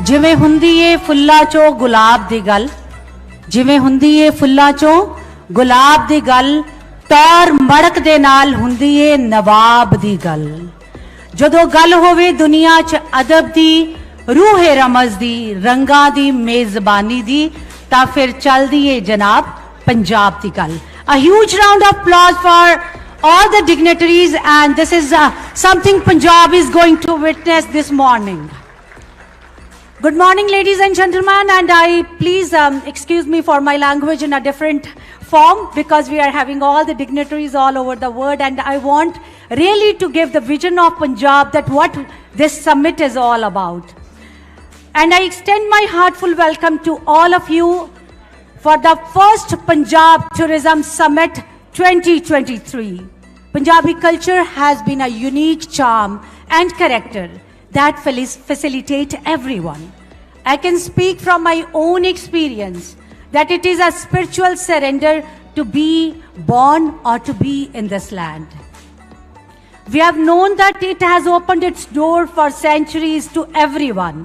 ਜਿਵੇਂ ਹੁੰਦੀ ਏ ਫੁੱਲਾਂ ਚੋਂ ਗੁਲਾਬ ਦੀ ਗੱਲ, ਜਿਵੇਂ ਹੁੰਦੀ ਏ ਫੁੱਲਾਂ ਚੋਂ ਗੁਲਾਬ ਦੀ ਗੱਲ, ਤੌਰ ਮੜਕ ਦੇ ਨਾਲ ਹੁੰਦੀ ਏ ਨਵਾਬ ਦੀ ਗੱਲ। ਜਦੋਂ ਗੱਲ ਹੋਵੇ ਦੁਨੀਆ 'ਚ ਅਦਬ ਦੀ, रूहे रमज दी, रंगा दी, मेजबानी दी, ता फिर चलदी है जनाब पंजाब दी गल। A huge round of applause for all the dignitaries, and this is something Punjab is going to witness this morning. Good morning, ladies and gentlemen, and I please excuse me for my language in a different form because we are having all the dignitaries all over the world, and I want really to give the vision of Punjab, that what this summit is all about. And I extend my heartful welcome to all of you for the first Punjab Tourism Summit 2023. Punjabi culture has been a unique charm and character that facilitate everyone. I can speak from my own experience that it is a spiritual surrender to be born or to be in this land. We have known that it has opened its door for centuries to everyone,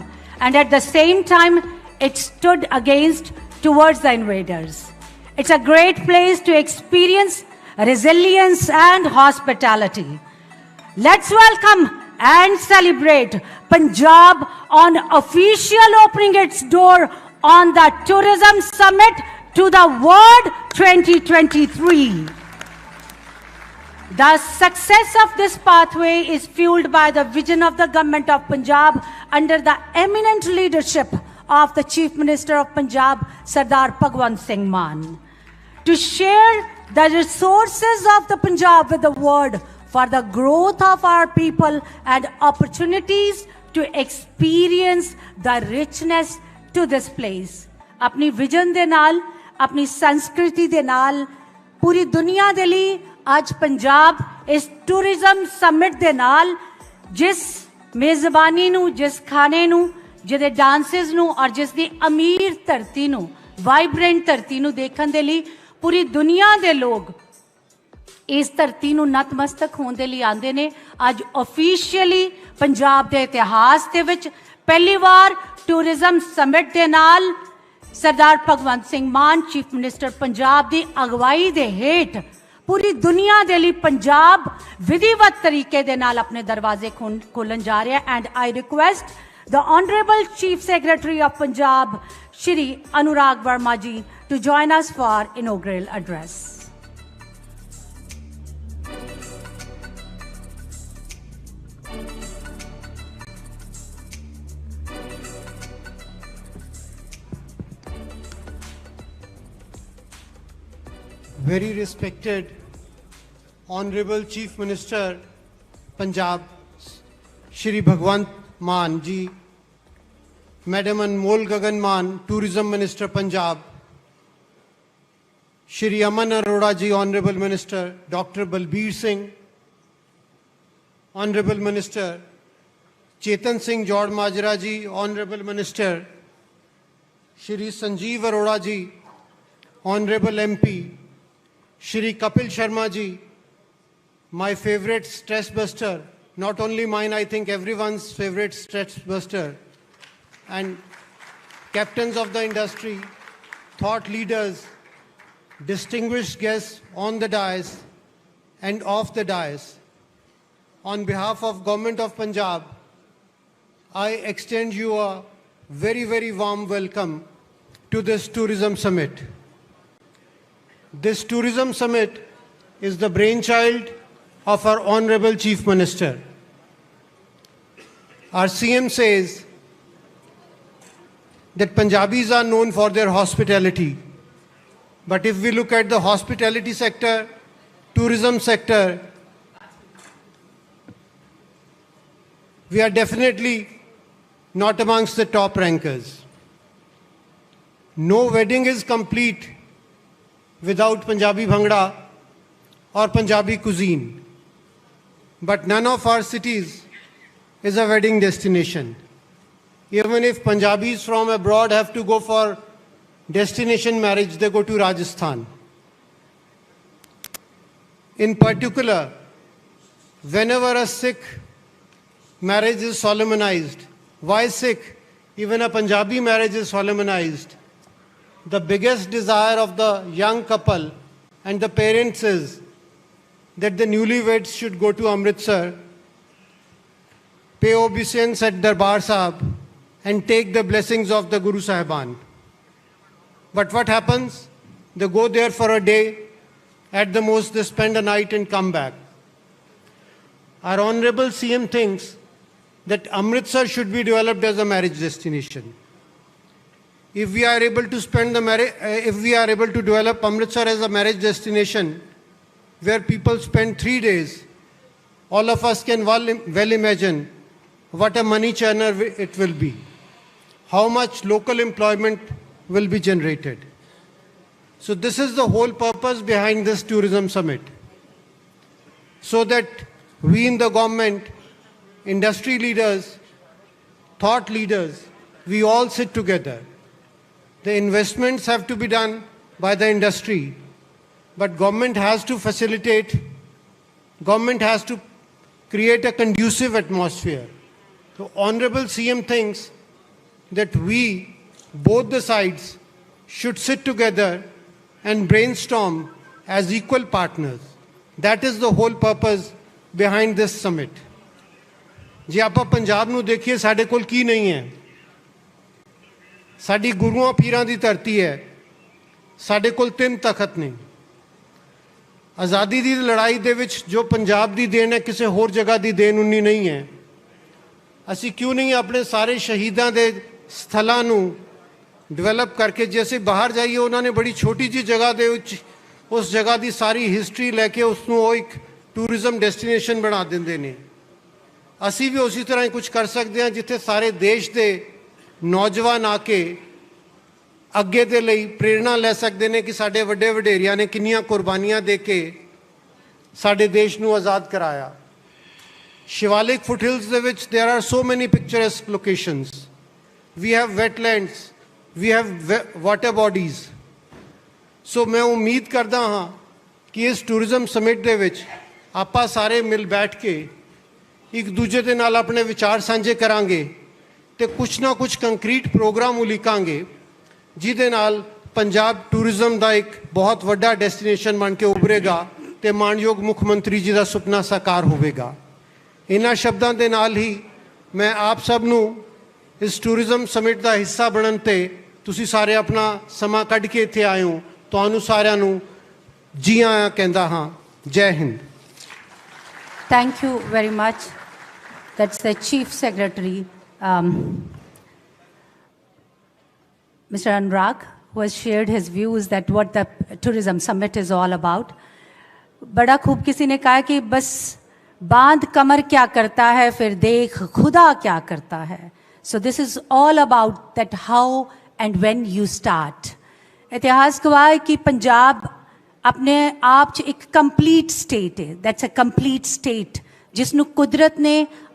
and at the same time it stood against towards the invaders. It's a great place to experience resilience and hospitality. Let's welcome and celebrate Punjab on official opening its door on the Tourism Summit to the World 2023. The success of this pathway is fueled by the vision of the Government of Punjab under the eminent leadership of the Chief Minister of Punjab, Sardar Bhagwant Singh Mann, to share the resources of the Punjab with the world for the growth of our people and opportunities to experience the richness to this place. अपनी vision दे नाल, अपनी संस्कृति दे नाल, पूरी दुनिया दे लिए आज पंजाब इस टूरिज्म समिट दे नाल जिस मेज़बानी नू, जिस खाने नू, जिहदे डांसेस नू और जिस दी अमीर धरती नू, वाइब्रेंट धरती नू देखण दे लई पूरी दुनिया दे लोग इस धरती नू नतमस्तक होण दे लई आंदे ने। अज ऑफिशियली पंजाब दे इतिहास दे विच पहली बार टूरिज्म समिट दे नाल सरदार भगवंत सिंह मान चीफ मिनिस्टर पंजाब दी अगवाई दे हेठ पूरी दुनिया दे लिए पंजाब विधिवत तरीके दे नाल अपने दरवाजे खोलन जा रहा है। And I request the honourable chief secretary of Punjab Shri Anurag Verma ji to join us for inaugural address. Very respected Honorable Chief Minister Punjab Shri Bhagwant Mann ji, Madam Anmol Gagan Mann, Tourism Minister Punjab, Shri Aman Arora ji, Honorable Minister, Dr. Balbir Singh, Honorable Minister, Chetan Singh Jod Majra ji, Honorable Minister, Shri Sanjeev Arora ji, Honorable MP, Shri Kapil Sharma ji, my favorite stress buster, not only mine, I think everyone's favorite stress buster, and captains of the industry, thought leaders, distinguished guests on the dais and off the dais. On behalf of Government of Punjab, I extend you a very, very warm welcome to this tourism summit. This tourism summit is the brainchild of our Honorable Chief Minister. Our CM says that Punjabis are known for their hospitality. But if we look at the hospitality sector, tourism sector, we are definitely not amongst the top rankers. No wedding is complete without Punjabi Bhangra or Punjabi cuisine. But none of our cities is a wedding destination. Even if Punjabis from abroad have to go for destination marriage, they go to Rajasthan. In particular, whenever a Sikh marriage is solemnized, why Sikh? even a Punjabi marriage is solemnized, the biggest desire of the young couple and the parents is that the newlyweds should go to Amritsar, pay obeisance at Darbar Sahib, and take the blessings of the Guru Sahiban. But what happens? They go there for a day, at the most they spend a night and come back. Our Honorable CM thinks that Amritsar should be developed as a marriage destination. If we are able to develop Amritsar as a marriage destination, where people spend 3 days, all of us can well imagine what a money churner it will be, how much local employment will be generated. So this is the whole purpose behind this tourism summit, so that we in the government, industry leaders, thought leaders, we all sit together. The investments have to be done by the industry, but government has to facilitate, government has to create a conducive atmosphere. So Honorable CM thinks that we, both the sides, should sit together and brainstorm as equal partners. That is the whole purpose behind this summit. ਜੇ ਆਪਾਂ ਪੰਜਾਬ ਨੂੰ ਦੇਖੀਏ, ਸਾਡੇ ਕੋਲ ਕੀ ਨਹੀਂ ਹੈ? ਸਾਡੀ ਗੁਰੂਆਂ ਪੀਰਾਂ ਦੀ ਧਰਤੀ ਹੈ, ਸਾਡੇ ਕੋਲ 3 ਤਖਤ ਨੇ। ਆਜ਼ਾਦੀ ਦੀ ਲੜਾਈ ਦੇ ਵਿੱਚ ਜੋ ਪੰਜਾਬ ਦੀ ਦੇਣ ਹੈ, ਕਿਸੇ ਹੋਰ ਜਗ੍ਹਾ ਦੀ ਦੇਣ ਉਨੀ ਨਹੀਂ ਹੈ। ਅਸੀਂ ਕਿਉਂ ਨਹੀਂ ਆਪਣੇ ਸਾਰੇ ਸ਼ਹੀਦਾਂ ਦੇ ਸਥਲਾਂ ਨੂੰ ਡਿਵੈਲਪ ਕਰਕੇ, ਜੇ ਅਸੀਂ ਬਾਹਰ ਜਾਈਏ, ਉਹਨਾਂ ਨੇ ਬੜੀ ਛੋਟੀ ਜਿਹੀ ਜਗ੍ਹਾ ਦੇ ਵਿੱਚ ਉਸ ਜਗ੍ਹਾ ਦੀ ਸਾਰੀ ਹਿਸਟਰੀ ਲੈ ਕੇ ਉਸ ਨੂੰ ਉਹ ਇੱਕ ਟੂਰਿਜ਼ਮ ਡੈਸਟੀਨੇਸ਼ਨ ਬਣਾ ਦਿੰਦੇ ਨੇ। ਅਸੀਂ ਵੀ ਉਸੇ ਤਰ੍ਹਾਂ ਹੀ ਕੁਝ ਕਰ ਸਕਦੇ ਹਾਂ, ਜਿੱਥੇ ਸਾਰੇ ਦੇਸ਼ ਦੇ ਨੌਜਵਾਨ ਆ ਕੇ ਅੱਗੇ ਦੇ ਲਈ ਪ੍ਰੇਰਣਾ ਲੈ ਸਕਦੇ ਨੇ ਕਿ ਸਾਡੇ ਵੱਡੇ ਵਡੇਰਿਆਂ ਨੇ ਕਿੰਨੀਆਂ ਕੁਰਬਾਨੀਆਂ ਦੇ ਕੇ ਸਾਡੇ ਦੇਸ਼ ਨੂੰ ਆਜ਼ਾਦ ਕਰਾਇਆ। ਸ਼ਿਵਾਲਿਕ ਫੁੱਟਹਿਲਸ ਦੇ ਵਿੱਚ there are so many picturesque locations. We have wetlands, we have water bodies. ਸੋ ਮੈਂ ਉਮੀਦ ਕਰਦਾ ਹਾਂ ਕਿ ਇਸ ਟੂਰਿਜ਼ਮ ਸਮਿਟ ਦੇ ਵਿੱਚ ਆਪਾਂ ਸਾਰੇ ਮਿਲ ਬੈਠ ਕੇ ਇੱਕ ਦੂਜੇ ਦੇ ਨਾਲ ਆਪਣੇ ਵਿਚਾਰ ਸਾਂਝੇ ਕਰਾਂਗੇ ਤੇ ਕੁਛ ਨਾ ਕੁਛ ਕੰਕਰੀਟ ਪ੍ਰੋਗਰਾਮ ਉਲੀਕਾਂਗੇ, ਜਿਹਦੇ ਨਾਲ ਪੰਜਾਬ ਟੂਰਿਜ਼ਮ ਦਾ ਇੱਕ ਬਹੁਤ ਵੱਡਾ ਡੈਸਟੀਨੇਸ਼ਨ ਬਣ ਕੇ ਉਭਰੇਗਾ ਤੇ ਮਾਨਯੋਗ ਮੁੱਖ ਮੰਤਰੀ ਜੀ ਦਾ ਸੁਪਨਾ ਸਾਕਾਰ ਹੋਵੇਗਾ। ਇਹਨਾਂ ਸ਼ਬਦਾਂ ਦੇ ਨਾਲ ਹੀ ਮੈਂ ਆਪ ਸਭ ਨੂੰ ਇਸ ਟੂਰਿਜ਼ਮ ਸਮਿਟ ਦਾ ਹਿੱਸਾ ਬਣਨ ਤੇ ਤੁਸੀਂ ਸਾਰੇ ਆਪਣਾ ਸਮਾਂ ਕੱਢ ਕੇ ਇੱਥੇ ਆਏ ਹੋ, ਤੁਹਾਨੂੰ ਸਾਰਿਆਂ ਨੂੰ ਜੀ ਆਇਆਂ ਕਹਿੰਦਾ ਹਾਂ। ਜੈ Hind. Thank you very much. That's the Chief Secretary, Mr. Anurag, who has shared his views that what the tourism summit is all about. बड़ा खूब किसी ने कहा कि बस बांध कमर क्या करता है, फिर देख खुदा क्या करता है. So this is all about that how and when you start. इतिहास गवाह है कि पंजाब अपने आप च एक कंप्लीट स्टेट है. दैट्स अ कंप्लीट स्टेट जिसनु कुदरत ने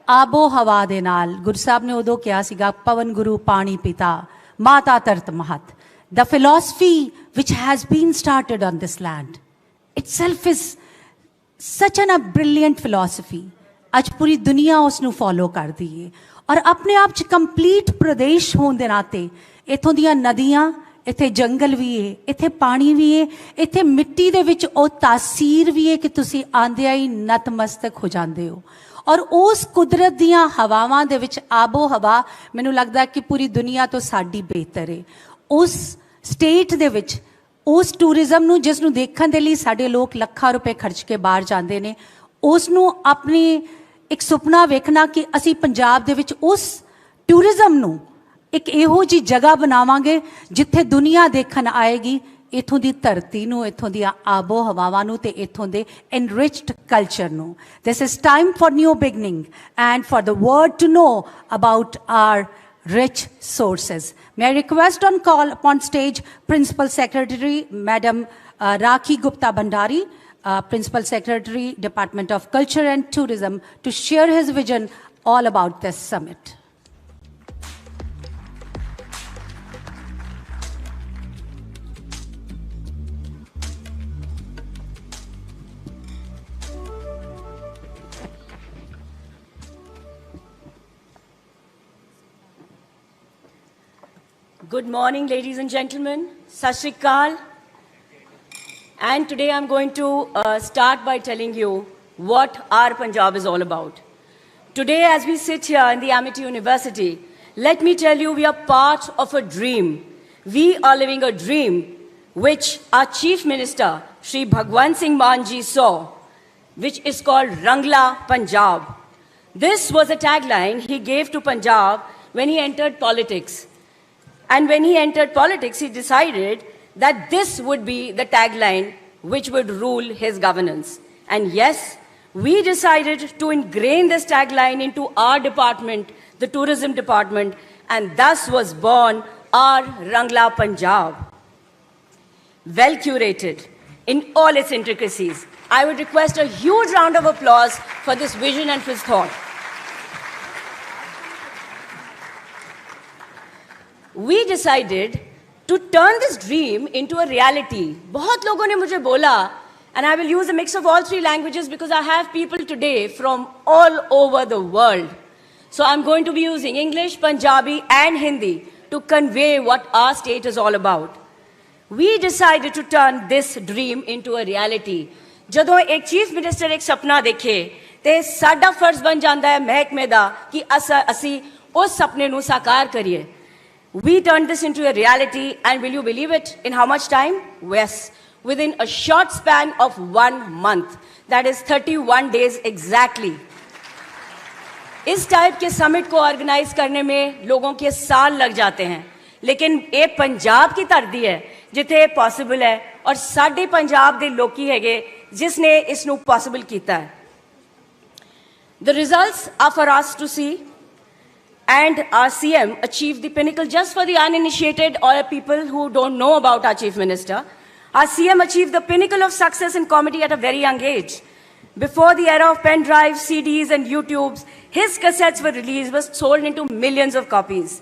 आबो हवा दे नाल, गुरु साहब ने उदों किया सीगा, पवन गुरु पानी पिता माता तरत महत. The philosophy which has been started on this land itself is such a brilliant philosophy. आज पूरी दुनिया उसनु फॉलो कर दी है और अपने आप च कंप्लीट प्रदेश होने दे नाते इथों दियां नदियां, इथे जंगल भी है, इथे पानी भी है, इथे मिट्टी दे विच ओ तासीर भी है कि तुसी आंदिया ही नतमस्तक हो जांदे हो. और उस कुदरत दियां हवावां दे विच आबो हवा मैनू लगदा कि पूरी दुनिया तो साडी बेहतर है. उस स्टेट दे विच उस टूरिज्म नू जिसनू देखण दे लई साडे लोग ਲੱਖਾਂ रुपए खर्च के बाहर जांदे ने, उस नू अपनी एक सुपना वेखना कि असी पंजाब दे विच उस टूरिज्म नू एक इहो जी जगह बनावांगे जिथे दुनिया देखण आएगी इथों दी धरती नू, इथों दी आबो हवावां नू ते इथों दे enriched culture नू. This is time for new beginning and for the world to know about our rich sources. May I request on call upon stage Principal Secretary Madam Rakhi Gupta Bhandari, Principal Secretary Department of Culture and Tourism, to share his vision all about this summit. Good morning, ladies and gentlemen. Sat Shri Akal. And today I'm going to start by telling you what our Punjab is all about. Today, as we sit here in the Amity University, let me tell you we are part of a dream. We are living a dream which our Chief Minister, Shri Bhagwant Singh Mann ji saw, which is called Rangla Punjab. This was a tagline he gave to Punjab when he entered politics. And when he entered politics, he decided that this would be the tagline which would rule his governance. And yes, we decided to ingrain this tagline into our department, the tourism department, and thus was born our Rangla Punjab. Well curated in all its intricacies. I would request a huge round of applause for this vision and his thought. We decided to turn this dream into a reality. बहुत लोगों ने मुझे बोला, and I will use a mix of all three languages because I have people today from all over the world. So I'm going to be using English, Punjabi, and Hindi to convey what our state is all about. We decided to turn this dream into a reality. ਜਦੋਂ एक chief minister एक सपना देखे ਤੇ ਸਾਡਾ ਫਰਜ਼ ਬਣ ਜਾਂਦਾ ਹੈ ਮਹਿਕਮੇ ਦਾ ਕਿ ਅਸੀਂ ਉਸ ਸੁਪਨੇ ਨੂੰ ਸਾਕਾਰ ਕਰੀਏ. We turned this into a reality, and will you believe it? In how much time? Yes, within a short span of 1 month. That is 31 days exactly. इस टाइप के समिट को ऑर्गेनाइज करने में लोगों के साल लग जाते हैं, लेकिन ये पंजाब की धरती है जिथे पॉसिबल है और साडे पंजाब दे लोकी हैगे जिसने इसनू पॉसिबल कीता है. The results are for us to see, and our CM achieved the pinnacle. Just for the uninitiated or people who don't know about our Chief Minister, our CM achieved the pinnacle of success in comedy at a very young age. Before the era of pen drives, CDs and YouTubes, his cassettes were released, was sold into millions of copies.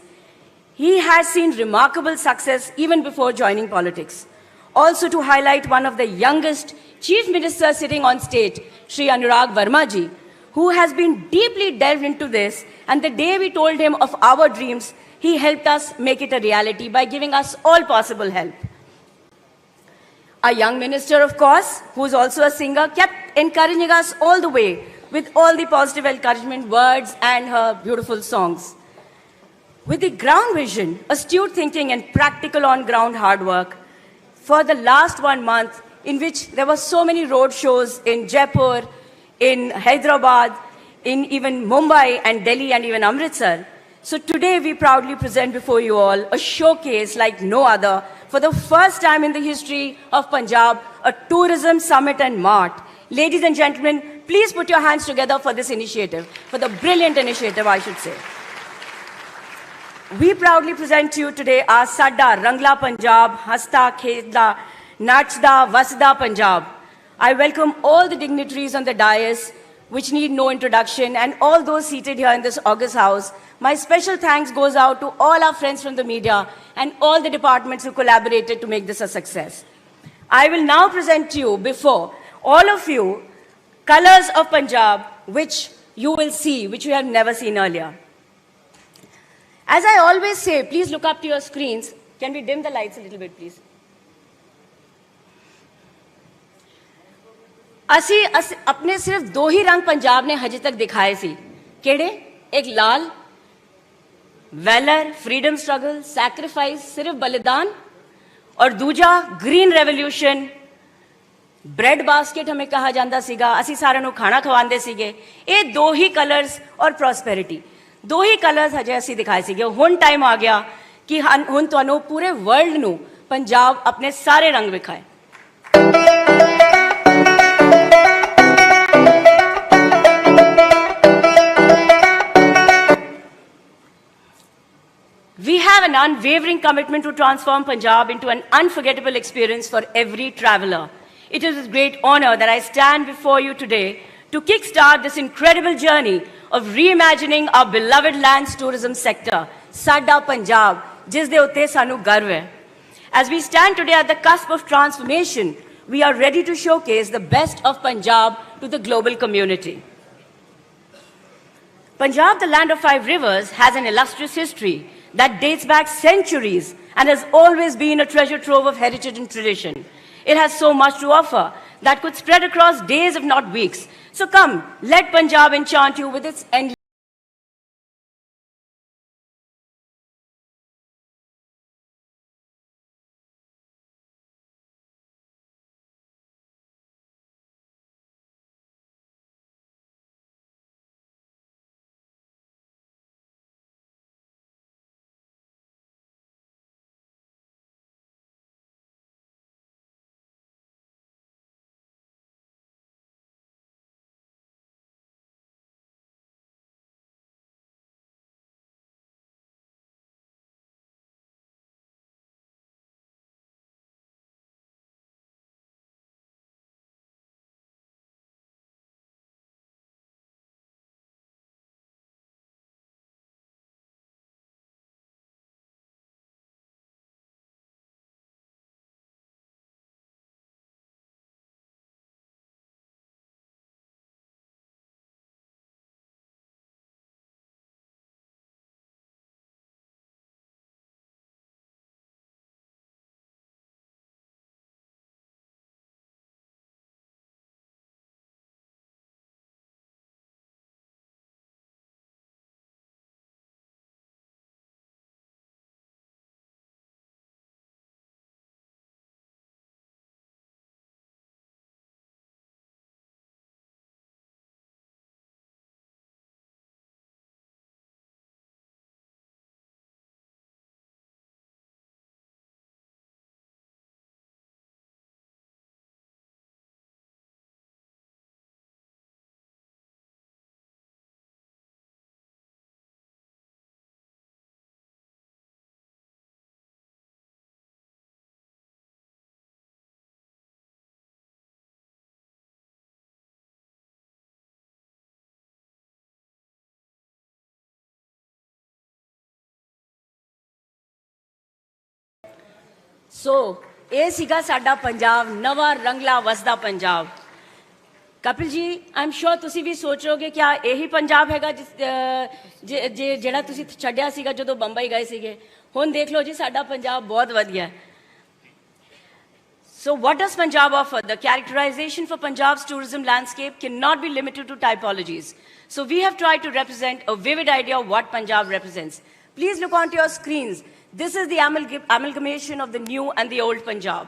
He has seen remarkable success even before joining politics. Also to highlight one of the youngest Chief Ministers sitting on stage, Shri Anurag Verma ji, who has been deeply delved into this, and the day we told him of our dreams, he helped us make it a reality by giving us all possible help. Our young minister, of course, who is also a singer, kept encouraging us all the way with all the positive encouragement words and her beautiful songs. With the ground vision, astute thinking, and practical on-ground hard work, for the last 1 month, in which there were so many road shows in Jaipur, in Hyderabad, in even Mumbai and Delhi and even Amritsar. So today we proudly present before you all a showcase like no other. For the first time in the history of Punjab, a tourism summit and mart. Ladies and gentlemen, please put your hands together for this initiative, for the brilliant initiative, I should say. We proudly present to you today our Sadda Rangla Punjab, Hasta Khedda, Nachda, Vasda Punjab. I welcome all the dignitaries on the dais, which need no introduction, and all those seated here in this august house. My special thanks goes out to all our friends from the media and all the departments who collaborated to make this a success. I will now present to you, before all of you, colors of Punjab, which you will see, which you have never seen earlier. As I always say, please look up to your screens. Can we dim the lights a little bit, please? ਅਸੀਂ अपने सिर्फ 2 ही रंग पंजाब ने हजे तक दिखाए सी. केड़े? एक लाल, वैलर, फ्रीडम स्ट्रगल, सैक्रिफाइस, सिर्फ बलिदान, और दूजा ग्रीन रेवोल्यूशन, ब्रेड बास्केट हमें कहा जाता सीगा, असी सारे नू खाना खवांदे सीगे. ये 2 ही कलर्स और प्रॉस्पेरिटी, 2 ही कलर्स हजे असी दिखाए सीगे. हुण टाइम आ गया कि हुण तुहानू पूरे वर्ल्ड नू पंजाब अपने सारे रंग विखाए. We have an unwavering commitment to transform Punjab into an unforgettable experience for every traveler. It is with great honor that I stand before you today to kickstart this incredible journey of reimagining our beloved land's tourism sector, Sada Punjab, jis de utte sanu garv hai. As we stand today at the cusp of transformation, we are ready to showcase the best of Punjab to the global community. Punjab, the land of 5 rivers, has an illustrious history that dates back centuries and has always been a treasure trove of heritage and tradition. It has so much to offer that could spread across days, if not weeks. So come, let Punjab enchant you with its endless. सो ਇਹ ਸੀਗਾ ਸਾਡਾ ਪੰਜਾਬ ਨਵਾਂ ਰੰਗਲਾ ਵਸਦਾ ਪੰਜਾਬ ਕਪਿਲ ਜੀ ਆਮ ਸ਼ੋਰ ਤੁਸੀਂ ਵੀ ਸੋਚ ਰਹੋਗੇ ਕਿ ਇਹੀ ਪੰਜਾਬ ਹੈਗਾ ਜਿਹੜਾ ਤੁਸੀਂ ਛੱਡਿਆ ਸੀਗਾ ਜਦੋਂ ਬੰਬਈ ਗਏ ਸੀਗੇ ਹੁਣ ਦੇਖ ਲਓ ਜੀ ਸਾਡਾ ਪੰਜਾਬ ਬਹੁਤ ਵਧੀਆ So what does Punjab offer? The characterization for Punjab's tourism landscape cannot be limited to typologies. So we have tried to represent a vivid idea of what Punjab represents. Please look onto your screens. This is the amalgamation of the new and the old Punjab.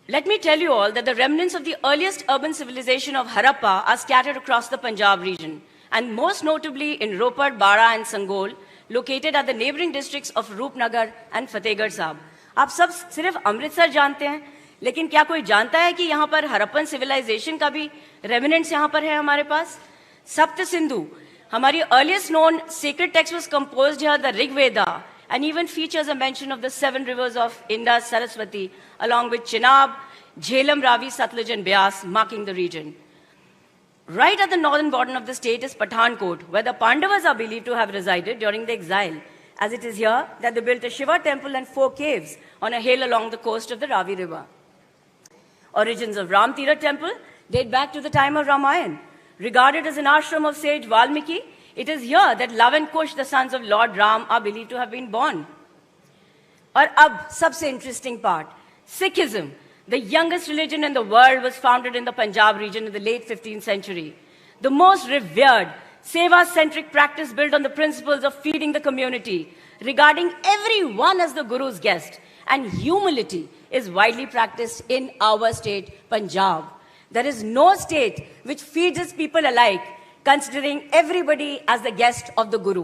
Let me tell you all that the remnants of the earliest urban civilization of Harappa are scattered across the Punjab region, and most notably in Ropar, Bara and Sangol, located at the neighboring districts of Roopnagar and Fatehgarh Sahib. आप सब सिर्फ अमृतसर जानते हैं, लेकिन क्या कोई जानता है कि यहाँ पर हरप्पन सिविलाइजेशन का भी रेमिनेंट्स यहाँ पर है हमारे पास? सप्त सिंधु, हमारी earliest known sacred text was composed here, the Rig Veda, and even features a mention of the 7 rivers of Indus, Saraswati, along with Chenab, Jhelum, Ravi, Satluj and Beas, marking the region. Right at the northern border of the state is Pathankot, where the Pandavas are believed to have resided during the exile, as it is here that they built a Shiva temple and 4 caves on a hill along the coast of the Ravi River. Origins of Ram Tira temple date back to the time of Ramayana. Regarded as an ashram of sage Valmiki, it is here that Lava and Kush, the sons of Lord Ram, are believed to have been born. Aur ab, sabse interesting part, Sikhism, the youngest religion in the world, was founded in the Punjab region in the late 15th century. The most revered, seva-centric practice built on the principles of feeding the community, regarding everyone as the Guru's guest, and humility is widely practiced in our state, Punjab. There is no state which feeds its people alike, considering everybody as the guest of the Guru.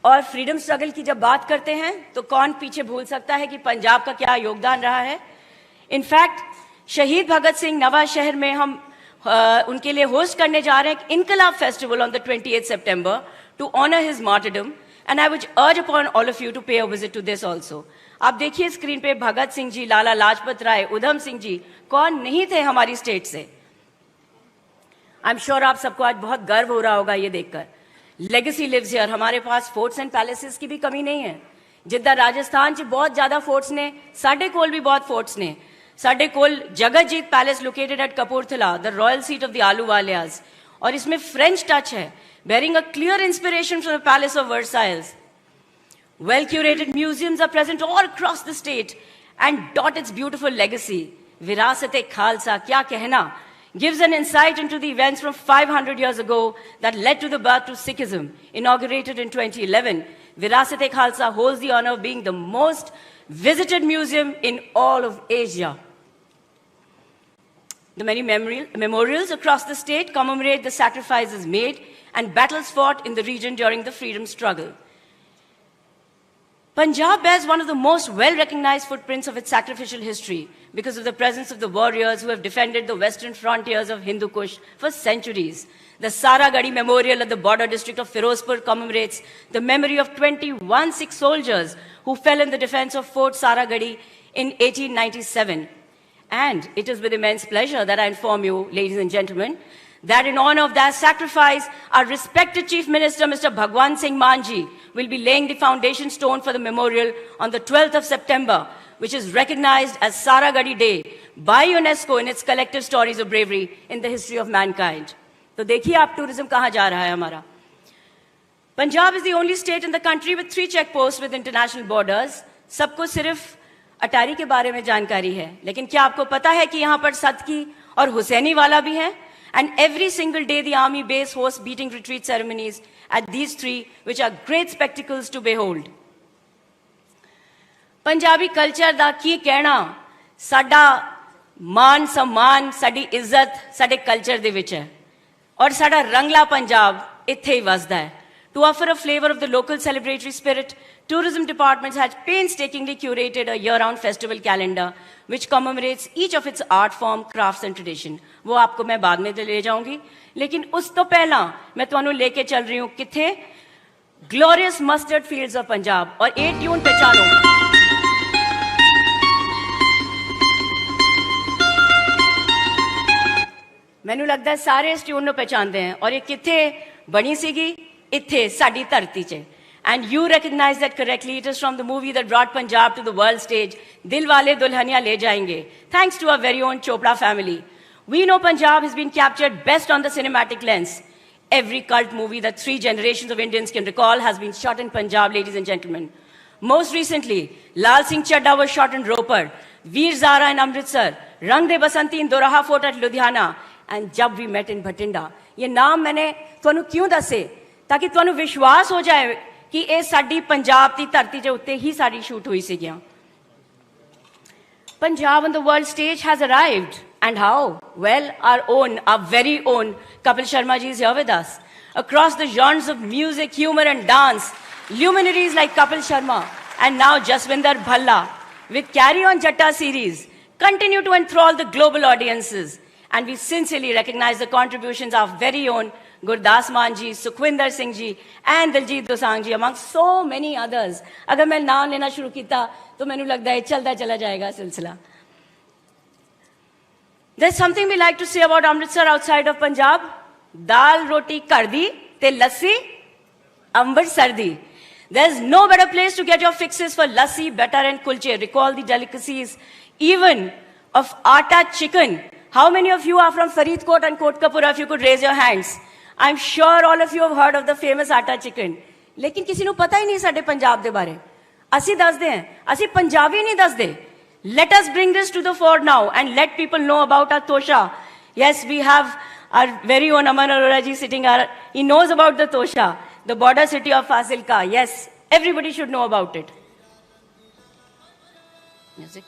और freedom struggle की जब बात करते हैं तो कौन पीछे भूल सकता है कि पंजाब का क्या योगदान रहा है? इनफैक्ट शहीद भगत सिंह नवा शहर में हम उनके लिए होस्ट करने जा रहे हैं Inquilab festival on the 28th September to honour his martyrdom, and I would urge upon all of you to pay a visit to this also. आप देखिए स्क्रीन पे भगत सिंह जी, लाला लाजपत राय, उधम सिंह जी, कौन नहीं थे हमारी स्टेट से. आई एम श्योर आप सबको आज बहुत गर्व हो रहा होगा ये देखकर. Legacy lives here. हमारे पास फोर्ट्स एंड पैलेसेस की भी कमी नहीं है. जिद्दां राजस्थान च बहुत ज्यादा फोर्ट्स ने, साडे कोल भी बहुत फोर्ट्स ने. साडे कोल Jagatjit palace located at Kapurthala, the royal seat of the Ahluwalias. और इसमें फ्रेंच टच है, bearing a clear inspiration from the Palace of Versailles. Well-curated museums are present all across the state and dot its beautiful legacy. Virasat-e-Khalsa, kya kehna, gives an insight into the events from 500 years ago that led to the birth of Sikhism. Inaugurated in 2011, Virasat-e-Khalsa holds the honor of being the most visited museum in all of Asia. The many memorials across the state commemorate the sacrifices made and battles fought in the region during the freedom struggle. Punjab bears one of the most well-recognized footprints of its sacrificial history because of the presence of the warriors who have defended the western frontiers of Hindu Kush for centuries. The Saragadi Memorial at the border district of Firozpur commemorates the memory of 21 Sikh soldiers who fell in the defense of Fort Saragadi in 1897. And it is with immense pleasure that I inform you, ladies and gentlemen, that in honor of that sacrifice, our respected Chief Minister, Mr. Bhagwan Singh Manji, will be laying the foundation stone for the memorial on the 12th of September, which is recognized as Saragadi Day by UNESCO in its collective stories of bravery in the history of mankind. So देखिए आप tourism कहाँ जा रहा है हमारा. Punjab is the only state in the country with 3 checkposts with international borders. सबको सिर्फ अटारी के बारे में जानकारी है, लेकिन क्या आपको पता है कि यहाँ पर सतकी और हुसैनी वाला भी है? And every single day the army base hosts beating retreat ceremonies at these 3, which are great spectacles to behold. Punjabi culture da ki kehna, sada मान सम्मान साडी इज्जत साडे कल्चर दे विच है और साडा रंगला पंजाब इत्थे ही वसदा है. To offer a flavor of the local celebratory spirit, tourism departments has painstakingly curated a year-round festival calendar which commemorates each of its art form, crafts and tradition. वो आपको मैं बाद में ले जाऊंगी, लेकिन उस तो पहला मैं तुहानू लेके चल रही हूँ किथे? Glorious mustard fields of Punjab. और ये ट्यून पहचानो. मैनू लगता है सारे इस ट्यून को पहचानते हैं और ये किथे बनी सीगी? इत्थे साडी धरती च. And you recognize that correctly. It is from the movie that brought Punjab to the world stage, Dilwale Dulhaniya Le Jayenge, thanks to our very own Chopra family. We know Punjab has been captured best on the cinematic lens. Every cult movie that 3 generations of Indians can recall has been shot in Punjab, ladies and gentlemen. Most recently, Lal Singh Chadda was shot in Ropar, Veer Zara in Amritsar, Rang De Basanti in Doraha Fort at Ludhiana, and Jab We Met in Bhatinda. ये नाम मैंने तुहानू क्यों दसे? ताकि तुहानू विश्वास हो जाए कि ये साडी पंजाब दी धरती दे उत्ते ही साडी शूट हुई सीगियां. Punjab on the world stage has arrived. And how? Well, our very own Kapil Sharma ji is here with us. Across the genres of music, humor and dance, luminaries like Kapil Sharma and now Jaswinder Bhalla with Carry On Jatta series continue to enthrall the global audiences. And we sincerely recognize the contributions of our very own Gurdas Maan ji, Sukhwinder Singh ji and Diljit Dosanjh ji among so many others. अगर मैं नाम लेना शुरू किया तो मैंने लगता है चलता चला जाएगा सिलसिला. There's something we like to say about Amritsar outside of Punjab. Dal roti kardi te lassi ambar sardi. There's no better place to get your fixes for lassi, butter and kulche. Recall the delicacies even of atta chicken. How many of you are from Faridkot and Kotkapura? If you could raise your hands. I'm sure all of you have heard of the famous atta chicken. लेकिन किसी को पता ही नहीं साडे पंजाब दे बारे. असी दस दे हैं, असी पंजाबी नहीं दस दे. Let us bring this to the fore now and let people know about our tosha. Yes, we have our very own Aman Arora ji sitting here. He knows about the tosha, the border city of Fazilka. Yes, everybody should know about it. Music.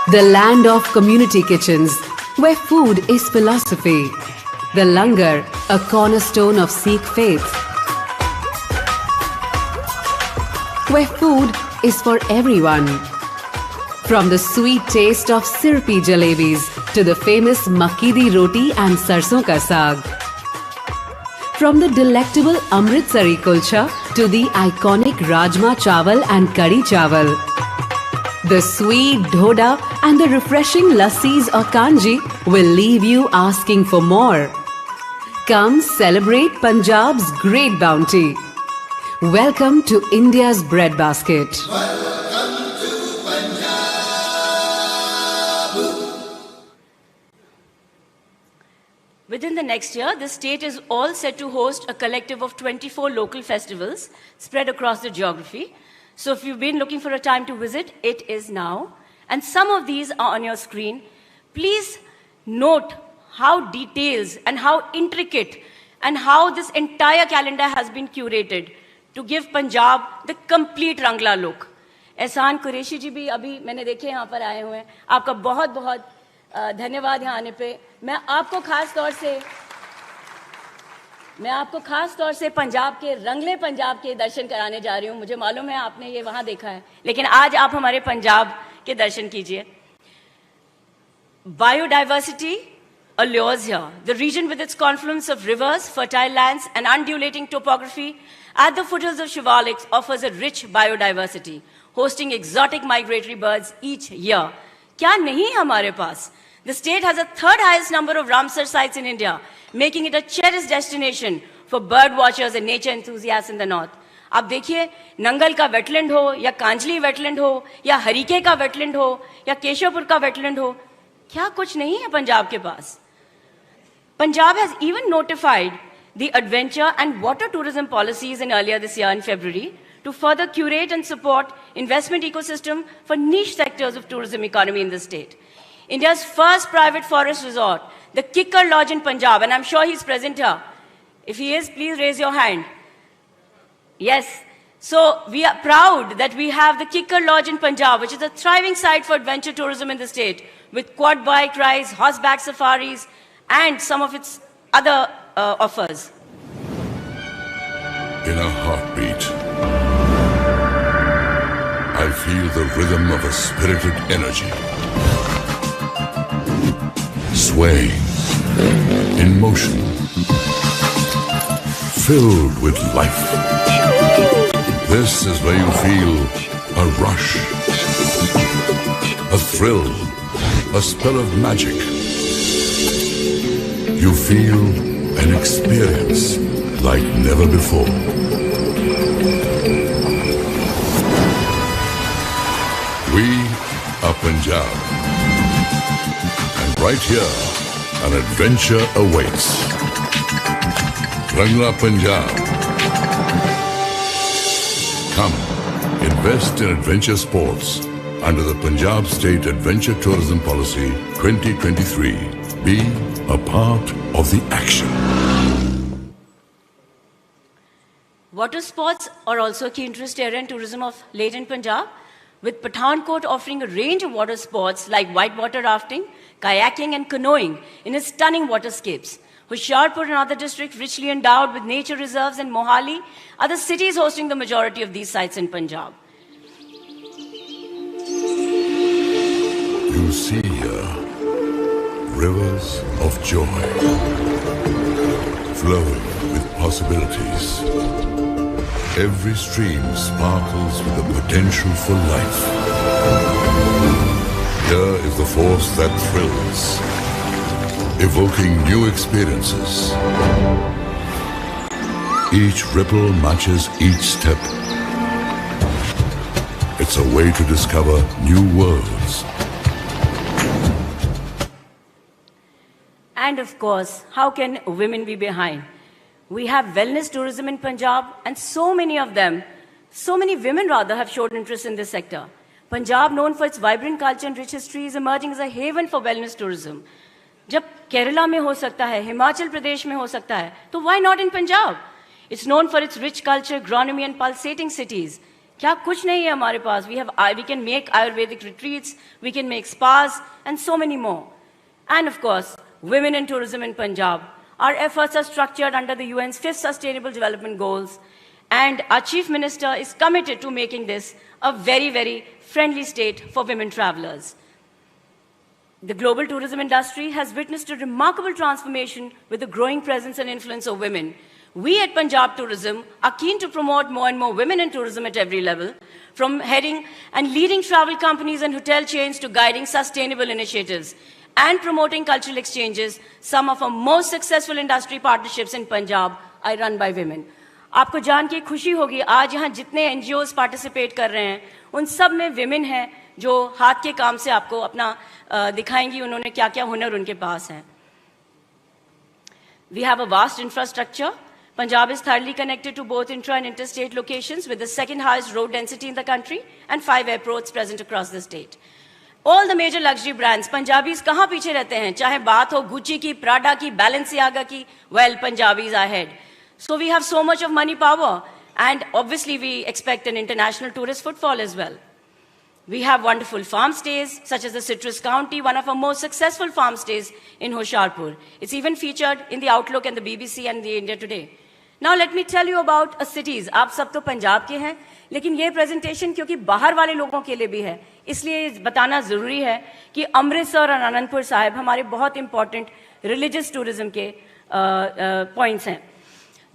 The land of community kitchens, where food is philosophy. The Langar, a cornerstone of Sikh faith. Where food is for everyone. From the sweet taste of syrupy jalebis to the famous makki di roti and sarson ka saag. From the delectable Amritsari kulcha to the iconic Rajma Chawal and Kadi Chawal. The sweet dhoda and the refreshing lassis or kanji will leave you asking for more. Come celebrate Punjab's great bounty. Welcome to India's breadbasket. Within the next year, the state is all set to host a collective of 24 local festivals spread across the geography. So if you've been looking for a time to visit, it is now. And some of these are on your screen. Please note how details and how intricate and how this entire calendar has been curated to give Punjab the complete Rangla look. एहसान कुरैशी जी भी अभी मैंने देखे यहाँ पर आए हुए हैं. आपका बहुत बहुत धन्यवाद यहाँ आने पे. मैं आपको खास तौर से पंजाब के रंगले पंजाब के दर्शन कराने जा रही हूँ. मुझे मालूम है आपने ये वहाँ देखा है, लेकिन आज आप हमारे पंजाब के दर्शन कीजिए. Biodiversity allures here. The region with its confluence of rivers, fertile lands, and undulating topography at the foothills of Shivaliks offers a rich biodiversity, hosting exotic migratory birds each year. क्या नहीं हमारे पास? The state has a third highest number of Ramsar sites in India, making it a cherished destination for bird watchers and nature enthusiasts in the north. आप देखिए, नंगल का wetland हो या Kanjli wetland हो या हरीके का वेटलैंड हो या केशवपुर का वेटलैंड हो, क्या कुछ नहीं है पंजाब के पास? Punjab has even notified the adventure and water tourism policies in earlier this year in February to further curate and support investment ecosystem for niche sectors of tourism economy in the state. India's first private forest resort, the Kikkar Lodge in Punjab, and I'm sure he's present here. If he is, please raise your hand. Yes. So we are proud that we have the Kikkar Lodge in Punjab, which is a thriving site for adventure tourism in the state, with quad bike rides, horseback safaris, and some of its other offers. In a heartbeat, I feel the rhythm of a spirited energy, swaying, in motion, filled with life. This is where you feel a rush, a thrill, a spell of magic. You feel an experience like never before. We are Punjab. And right here, an adventure awaits. Rangla Punjab. Come, invest in adventure sports under the Punjab State Adventure Tourism Policy 2023. Be a part of the action. Water sports are also a key interest area in tourism of late in Punjab, with Pathankot offering a range of water sports like whitewater rafting, kayaking and canoeing in its stunning waterscapes. Hoshiarpur and other districts richly endowed with nature reserves, and Mohali are the cities hosting the majority of these sites in Punjab. You see here rivers of joy, flowing with possibilities. Every stream sparkles with the potential for life. Here is the force that thrills, evoking new experiences. Each ripple matches each step. It's a way to discover new worlds. And of course, how can women be behind? We have wellness tourism in Punjab, and so many women have shown interest in this sector. Punjab, known for its vibrant culture and rich history, is emerging as a haven for wellness tourism. जब केरला में हो सकता है, हिमाचल प्रदेश में हो सकता है, तो why not in Punjab? It's known for its rich culture, agronomy, and pulsating cities. क्या कुछ नहीं है हमारे पास? We can make Ayurvedic retreats, we can make spas, and so many more. And of course, women in tourism in Punjab. Our efforts are structured under the UN's 5th Sustainable Development Goals, and our Chief Minister is committed to making this a very, very friendly state for women travelers. The global tourism industry has witnessed a remarkable transformation with the growing presence and influence of women. We at Punjab Tourism are keen to promote more and more women in tourism at every level, from heading and leading travel companies and hotel chains to guiding sustainable initiatives and promoting cultural exchanges. Some of our most successful industry partnerships in Punjab are run by women. आपको जान के खुशी होगी, आज यहाँ जितने NGOs participate कर रहे हैं उन सब में विमेन हैं जो हाथ के काम से आपको अपना दिखाएंगी उन्होंने क्या क्या हुनर उनके पास है। We have a vast infrastructure. Punjab is thoroughly connected to both intra and interstate locations with the second highest road density in the country and 5 airports present across the state. All the major luxury brands, Punjabis कहाँ पीछे रहते हैं? चाहे बात हो Gucci की, Prada की, Balenciaga की, well, Punjabis are ahead. So we have so much of money power, and obviously we expect an international tourist footfall as well. We have wonderful farm stays, such as the Citrus County, one of our most successful farm stays in Hoshiarpur. It's even featured in the Outlook and the BBC and the India Today. Now let me tell you about cities. आप सब तो पंजाब के हैं, लेकिन ये presentation क्योंकि बाहर वाले लोगों के लिए भी है, इसलिए बताना जरूरी है कि अमृतसर और आनंदपुर साहिब हमारे बहुत इंपॉर्टेंट रिलीजियस टूरिज्म के पॉइंट्स हैं.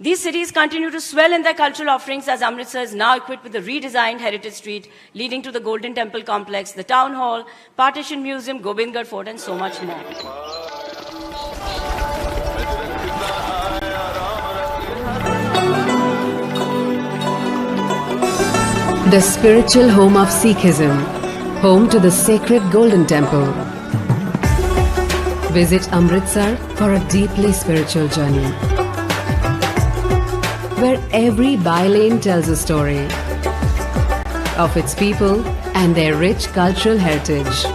These cities continue to swell in their cultural offerings as Amritsar is now equipped with a redesigned heritage street leading to the Golden Temple complex, the Town Hall, Partition Museum, Gobindgarh Fort, and so much more. The spiritual home of Sikhism, home to the sacred Golden Temple. Visit Amritsar for a deeply spiritual journey, where every bylane tells a story of its people and their rich cultural heritage,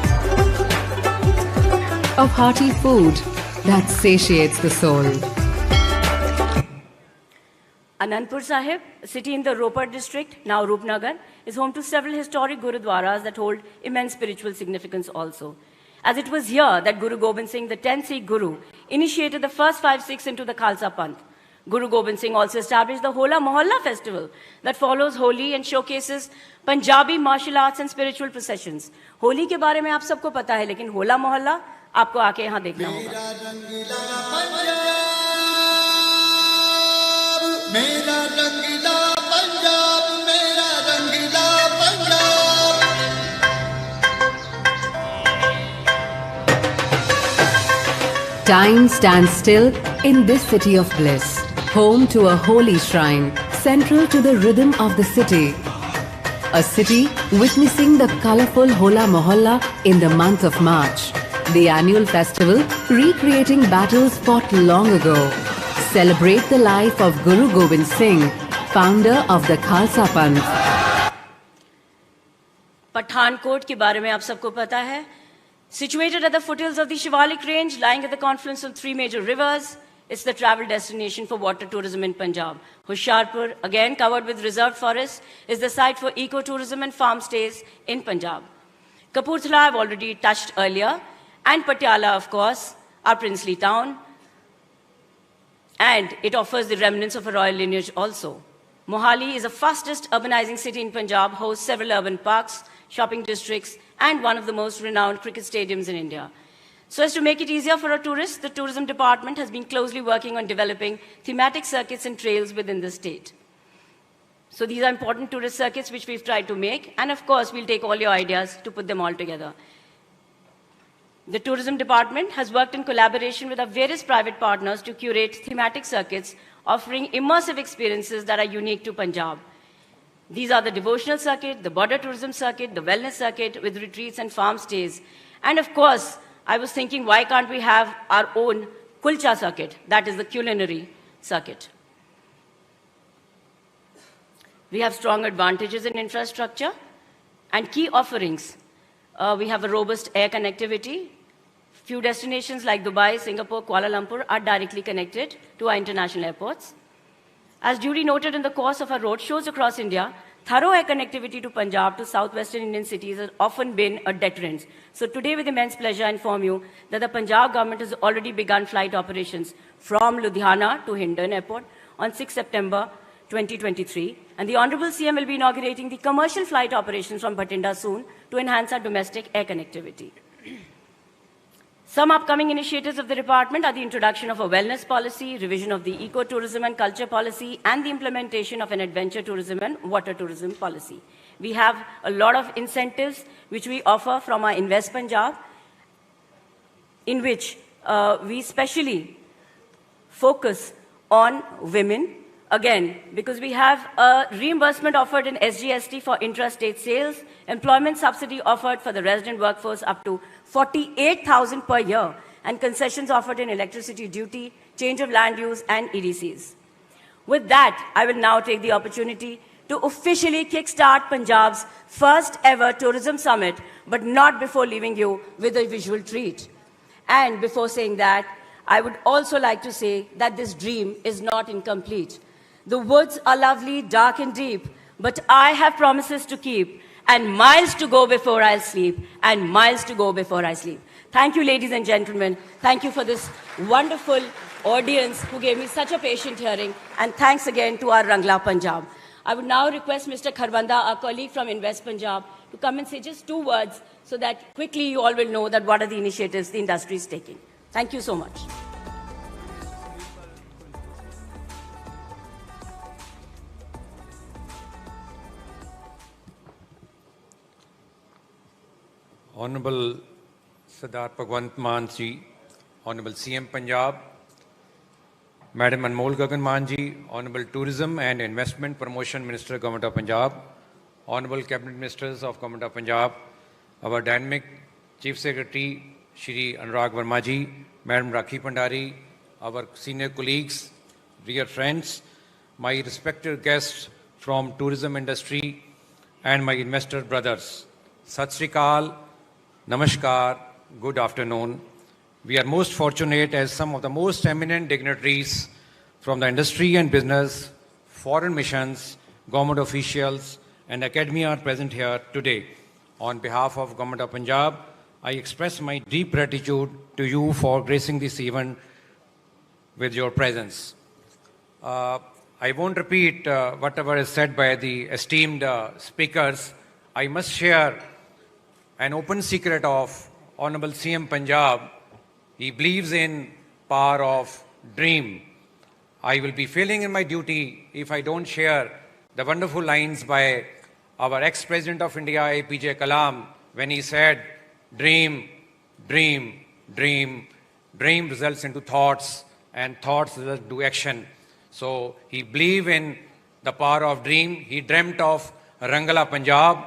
of hearty food that satiates the soul. Anandpur Sahib, a city in the Ropar district, now Roopnagar, is home to several historic Gurudwaras that hold immense spiritual significance also. As it was here that Guru Gobind Singh, the 10th Sikh Guru, initiated the first 5 Sikhs into the Khalsa Panth. Guru Gobind Singh also established the Hola Mohalla festival that follows Holi and showcases Punjabi martial arts and spiritual processions. Holi के बारे में आप सबको पता है, लेकिन होला मोहल्ला आपको आके यहाँ देखना होगा. मेरा रंगीला पंजाब, मेरा रंगीला Punjab. Time stands still in this city of bliss. Home to a holy shrine, central to the rhythm of the city. A city witnessing the colorful Hola Mohalla in the month of March. The annual festival recreating battles fought long ago. Celebrate the life of Guru Gobind Singh, founder of the Khalsa Panth. Pathankot के बारे में आप सबको पता है. Situated at the foothills of the Shivalik range, lying at the confluence of 3 major rivers, it's the travel destination for water tourism in Punjab. Hoshiarpur, again covered with reserved forests, is the site for eco-tourism and farm stays in Punjab. Kapurthala I've already touched earlier, and Patiala, of course, our princely town, and it offers the remnants of a royal lineage also. Mohali is the fastest urbanizing city in Punjab, hosts several urban parks, shopping districts, and one of the most renowned cricket stadiums in India. So as to make it easier for our tourists, the tourism department has been closely working on developing thematic circuits and trails within the state. So these are important tourist circuits which we've tried to make, and of course we'll take all your ideas to put them all together. The tourism department has worked in collaboration with our various private partners to curate thematic circuits offering immersive experiences that are unique to Punjab. These are the devotional circuit, the border tourism circuit, the wellness circuit with retreats and farm stays. And of course, I was thinking, why can't we have our own kulcha circuit? That is the culinary circuit. We have strong advantages in infrastructure and key offerings. We have a robust air connectivity. Few destinations like Dubai, Singapore, Kuala Lumpur are directly connected to our international airports. As duly noted in the course of our road shows across India, thorough air connectivity to Punjab, to southwestern Indian cities has often been a deterrent. So today, with immense pleasure, I inform you that the Punjab government has already begun flight operations from Ludhiana to Hindon Airport on 6 September 2023. And the Honorable CM will be inaugurating the commercial flight operations from Bhatinda soon to enhance our domestic air connectivity. Some upcoming initiatives of the department are the introduction of a wellness policy, revision of the eco-tourism and culture policy, and the implementation of an adventure tourism and water tourism policy. We have a lot of incentives which we offer from our Invest Punjab, in which we specially focus on women, again, because we have a reimbursement offered in SGST for intrastate sales, employment subsidy offered for the resident workforce up to 48,000 per year, and concessions offered in electricity duty, change of land use, and EDCs. With that, I will now take the opportunity to officially kickstart Punjab's first ever tourism summit, but not before leaving you with a visual treat. And before saying that, I would also like to say that this dream is not incomplete. The woods are lovely, dark and deep, but I have promises to keep, and miles to go before I'll sleep, and miles to go before I sleep. Thank you, ladies and gentlemen. Thank you for this wonderful audience who gave me such a patient hearing, and thanks again to our Rangla Punjab. I would now request Mr. Kharbanda, our colleague from Invest Punjab, to come and say just 2 words so that quickly you all will know that what are the initiatives the industry is taking. Thank you so much. Honorable Sardar Bhagwant Mann Ji, Honorable CM Punjab, Madam Anmol Gagan Mann Ji, Honorable Tourism and Investment Promotion Minister, Government of Punjab, Honorable Cabinet Ministers of Government of Punjab, our dynamic Chief Secretary, Shri Anurag Verma Ji, Madam Rakhi Pandari, our senior colleagues, dear friends, my respected guests from tourism industry, and my investor brothers. Sat Sri Akal, Namaskar, good afternoon. We are most fortunate as some of the most eminent dignitaries from the industry and business, foreign missions, government officials, and academia are present here today. On behalf of Government of Punjab, I express my deep gratitude to you for gracing this event with your presence. I won't repeat whatever is said by the esteemed speakers. I must share an open secret of Honorable CM Punjab. He believes in power of dream. I will be failing in my duty if I don't share the wonderful lines by our ex-President of India, APJ Kalam, when he said, dream, dream, dream, dream results into thoughts, and thoughts result into action. So he believed in the power of dream. He dreamt of Rangla Punjab.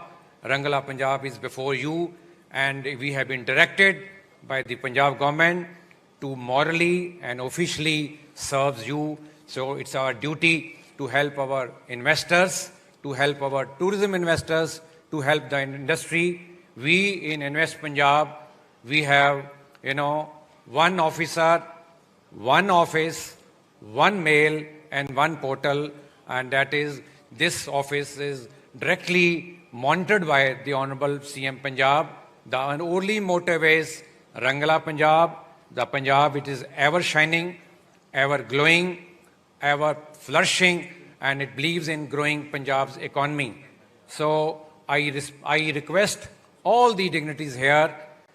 Rangla Punjab is before you, and we have been directed by the Punjab government to morally and officially serve you. So it's our duty to help our investors, to help our tourism investors, to help the industry. We in Invest Punjab, we have, one officer, one office, one mail, and one portal, and that is, this office is directly monitored by the Honorable CM Punjab. The only motive is Rangla Punjab, the Punjab, it is ever shining, ever glowing, ever flourishing, and it believes in growing Punjab's economy. So I request all the dignitaries here,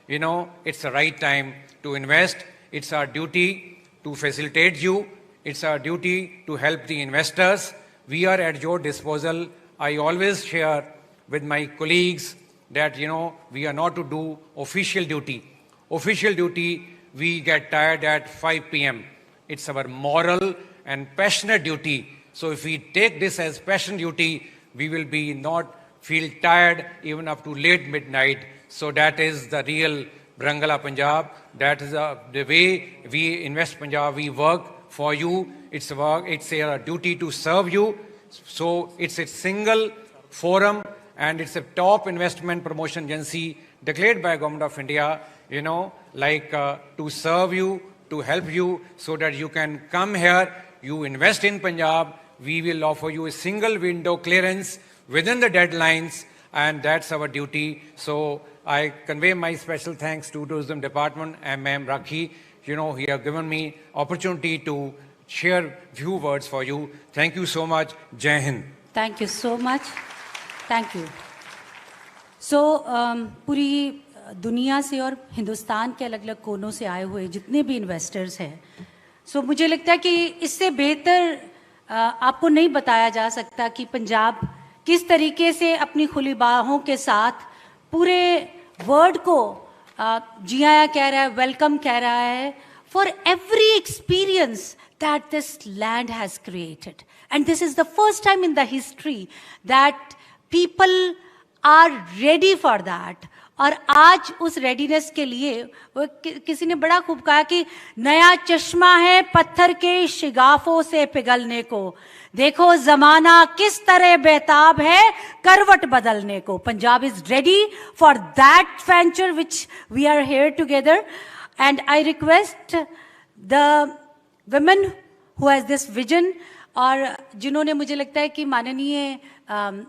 it's the right time to invest. It's our duty to facilitate you. It's our duty to help the investors. We are at your disposal. I always share with my colleagues that, we are not to do official duty. Official duty, we get tired at 5 p.m. It's our moral and passionate duty. So if we take this as passion duty, we will be not feel tired even up to late midnight. So that is the real Rangla Punjab. That is the way we Invest Punjab, we work for you. It's a duty to serve you. So it's a single forum, and it's a top investment promotion agency declared by Government of India, to serve you, to help you, so that you can come here, you invest in Punjab, we will offer you a single window clearance within the deadlines, and that's our duty. So I convey my special thanks to Tourism Department and Ma'am Rakhi. He have given me opportunity to share few words for you. Thank you so much. Jai Hind. Thank you so much. Thank you. So, पूरी दुनिया से और हिंदुस्तान के अलग अलग कोनों से आए हुए जितने भी इन्वेस्टर्स हैं, मुझे लगता है कि इससे बेहतर आपको नहीं बताया जा सकता कि पंजाब किस तरीके से अपनी खुली बाहों के साथ पूरे वर्ल्ड को जी आया कह रहा है, वेलकम कह रहा है for every experience that this land has created. And this is the first time in the history that people are ready for that. और आज उस रेडीनेस के लिए वो किसी ने बड़ा खूब कहा कि नया चश्मा है पत्थर के शिगाफों से पिघलने को, देखो जमाना किस तरह बेताब है करवट बदलने को. Punjab is ready for that venture which we are here together. And I request the women who has this vision, और जिन्होंने मुझे लगता है कि माननीय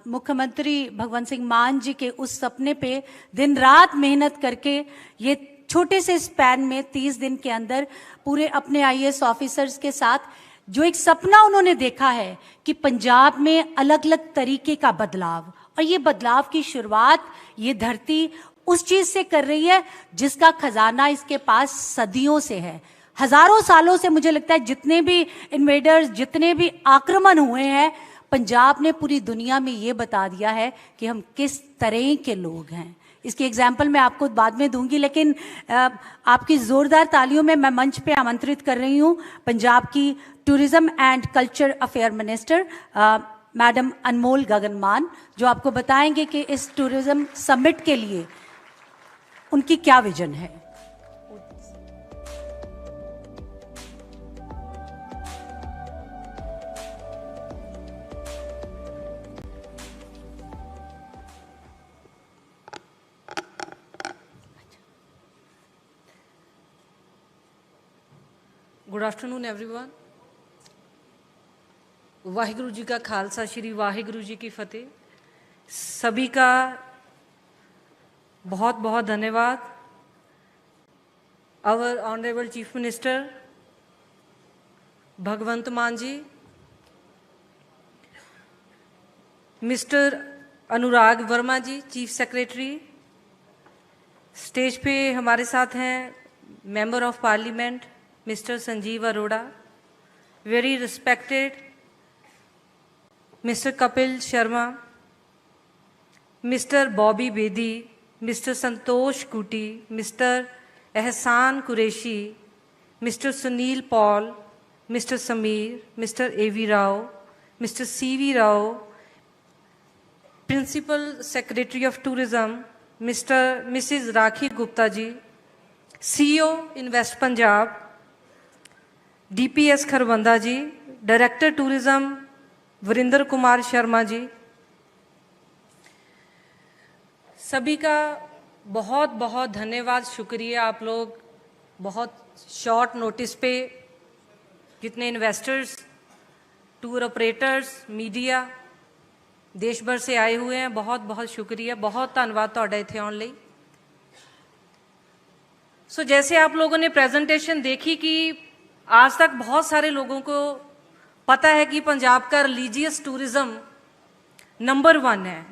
मुख्यमंत्री भगवंत सिंह मान जी के उस सपने पे दिन रात मेहनत करके ये छोटे से स्पैन में 30 दिन के अंदर पूरे अपने IAS ऑफिसर्स के साथ जो एक सपना उन्होंने देखा है कि पंजाब में अलग अलग तरीके का बदलाव, और ये बदलाव की शुरुआत ये धरती उस चीज से कर रही है जिसका खजाना इसके पास सदियों से है. हजारों सालों से मुझे लगता है जितने भी इन्वेडर्स, जितने भी आक्रमण हुए हैं, पंजाब ने पूरी दुनिया में ये बता दिया है कि हम किस तरह के लोग हैं. इसकी एग्जाम्पल मैं आपको बाद में दूंगी, लेकिन आपकी जोरदार तालियों में मैं मंच पे आमंत्रित कर रही हूँ पंजाब की tourism and culture affair minister madam Anmol Gagan Maan, जो आपको बताएंगे कि इस टूरिज्म समिट के लिए उनकी क्या विजन है. Good afternoon everyone. Waheguru ji का खालसा, श्री वाहिगुरु जी की फतेह. सभी का बहुत बहुत धन्यवाद. आवर ऑनरेबल चीफ मिनिस्टर भगवंत मान जी, मिस्टर अनुराग वर्मा जी चीफ सेक्रेटरी, स्टेज पे हमारे साथ हैं member of parliament Mr. Sanjeev Arora, very respected Mr. Kapil Sharma, Mr. Bobby Bedi, Mr. Santosh Kuti, Mr. Ehsan Qureshi, Mr. Sunil Paul, Mr. Sameer, Mr. A.V. Rao, Mr. C.V. Rao, Principal Secretary of Tourism, Mrs. Rakhi Gupta ji, CEO Invest Punjab, DPS Kharbanda ji, director tourism Varinder Kumar Sharma ji, सभी का बहुत बहुत धन्यवाद, शुक्रिया. आप लोग बहुत short notice पे जितने इन्वेस्टर्स, टूर ऑपरेटर्स, मीडिया देश भर से आए हुए हैं, बहुत बहुत शुक्रिया, बहुत धन्यवाद तुहाडा इत्थे आउण लई. सो जैसे आप लोगों ने प्रेजेंटेशन देखी कि आज तक बहुत सारे लोगों को पता है कि पंजाब का रिलीजियस टूरिज्म नंबर 1 है.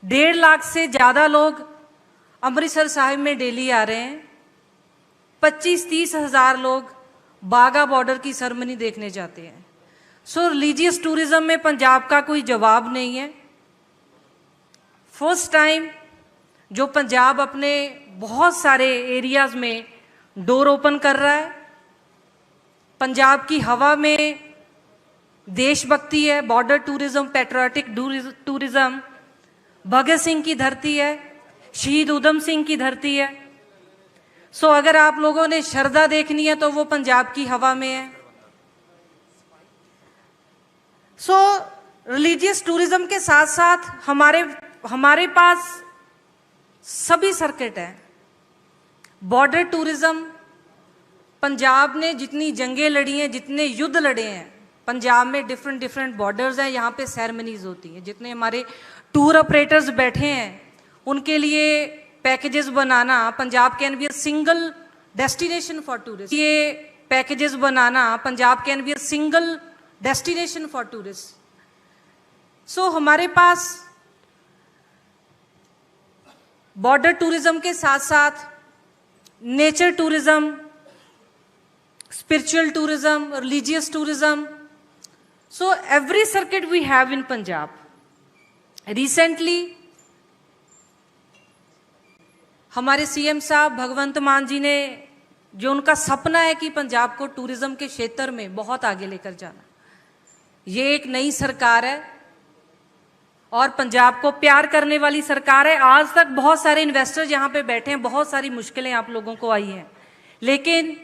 1.5 लाख से ज़्यादा लोग अमृतसर साहिब में डेली आ रहे हैं. 25-30 हज़ार लोग बागा बॉर्डर की सेरेमनी देखने जाते हैं. सो रिलीजियस टूरिज्म में पंजाब का कोई जवाब नहीं है. फर्स्ट टाइम जो पंजाब अपने बहुत सारे एरियाज में डोर ओपन कर रहा है. पंजाब की हवा में देशभक्ति है, border tourism, patriotic tourism, Bhagat Singh की धरती है, शहीद उधम सिंह की धरती है. सो अगर आप लोगों ने श्रद्धा देखनी है तो वो पंजाब की हवा में है. सो रिलीजियस टूरिज्म के साथ साथ हमारे पास सभी सर्किट हैं. बॉर्डर टूरिज्म, पंजाब ने जितनी जंगें लड़ी हैं, जितने युद्ध लड़े हैं, पंजाब में डिफरेंट बॉर्डर्स हैं, यहाँ पे सेरेमनीज होती हैं. जितने हमारे टूर ऑपरेटर्स बैठे हैं उनके लिए पैकेजेस बनाना, Punjab can be a single destination for tourist. ये पैकेजेस बनाना, Punjab can be a single destination for tourist. So हमारे पास बॉर्डर टूरिज्म के साथ साथ nature tourism, spiritual tourism, religious tourism. So every circuit we have in Punjab. Recently, हमारे CM साहब भगवंत मान जी ने जो उनका सपना है कि पंजाब को टूरिज्म के क्षेत्र में बहुत आगे लेकर जाना। ये एक नई सरकार है और पंजाब को प्यार करने वाली सरकार है। आज तक बहुत सारे इन्वेस्टर्स यहाँ पे बैठे हैं, बहुत सारी मुश्किलें आप लोगों को आई हैं, लेकिन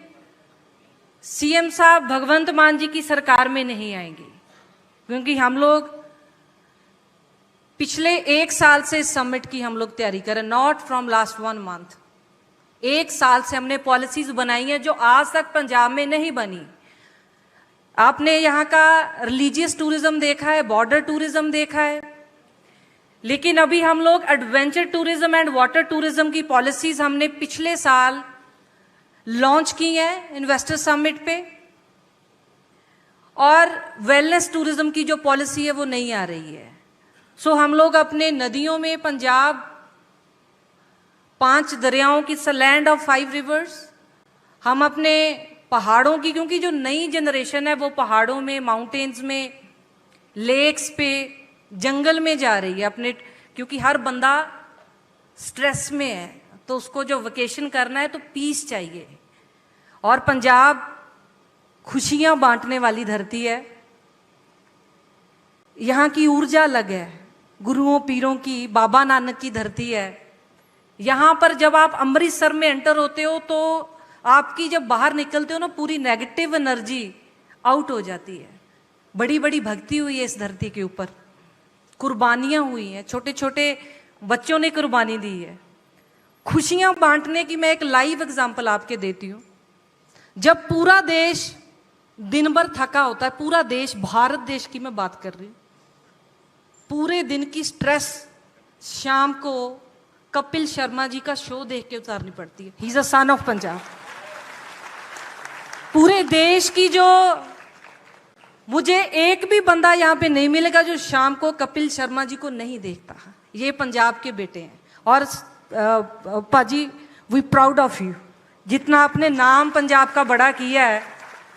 सीएम साहब भगवंत मान जी की सरकार में नहीं आएंगे, क्योंकि हम लोग पिछले 1 साल से इस समिट की हम लोग तैयारी करें, नॉट फ्रॉम लास्ट 1 मंथ। 1 साल से हमने पॉलिसीज बनाई हैं जो आज तक पंजाब में नहीं बनी। आपने यहाँ का रिलीजियस टूरिज्म देखा है, बॉर्डर टूरिज्म देखा है, लेकिन अभी हम लोग adventure tourism and water tourism की पॉलिसीज हमने पिछले साल लॉन्च की है इन्वेस्टर समिट पे, और वेलनेस टूरिज्म की जो पॉलिसी है वो नहीं आ रही है। सो हम लोग अपने नदियों में, पंजाब 5 दरियाओं की लैंड ऑफ 5 रिवर्स, हम अपने पहाड़ों की, क्योंकि जो नई जनरेशन है वो पहाड़ों में, माउंटेन्स में, लेक्स पे, जंगल में जा रही है अपने, क्योंकि हर बंदा स्ट्रेस में है, तो उसको जो वेकेशन करना है तो पीस चाहिए। और पंजाब खुशियां बांटने वाली धरती है, यहाँ की ऊर्जा अलग है, गुरुओं पीरों की, बाबा नानक की धरती है। यहाँ पर जब आप अमृतसर में एंटर होते हो तो आपकी जब बाहर निकलते हो ना, पूरी नेगेटिव एनर्जी आउट हो जाती है। बड़ी बड़ी भक्ति हुई है इस धरती के ऊपर, कुर्बानियां हुई हैं, छोटे छोटे बच्चों ने कुर्बानी दी है। खुशियां बांटने की मैं एक लाइव एग्जांपल आपके देती हूं। जब पूरा देश दिन भर थका होता है, पूरा देश, भारत देश की मैं बात कर रही हूं, पूरे दिन की स्ट्रेस शाम को कपिल शर्मा जी का शो देख के उतारनी पड़ती है। ही is a son of Punjab. पूरे देश की जो, मुझे एक भी बंदा यहाँ पे नहीं मिलेगा जो शाम को कपिल शर्मा जी को नहीं देखता। ये पंजाब के बेटे हैं। और पाजी, वी प्राउड ऑफ यू, जितना आपने नाम पंजाब का बड़ा किया है।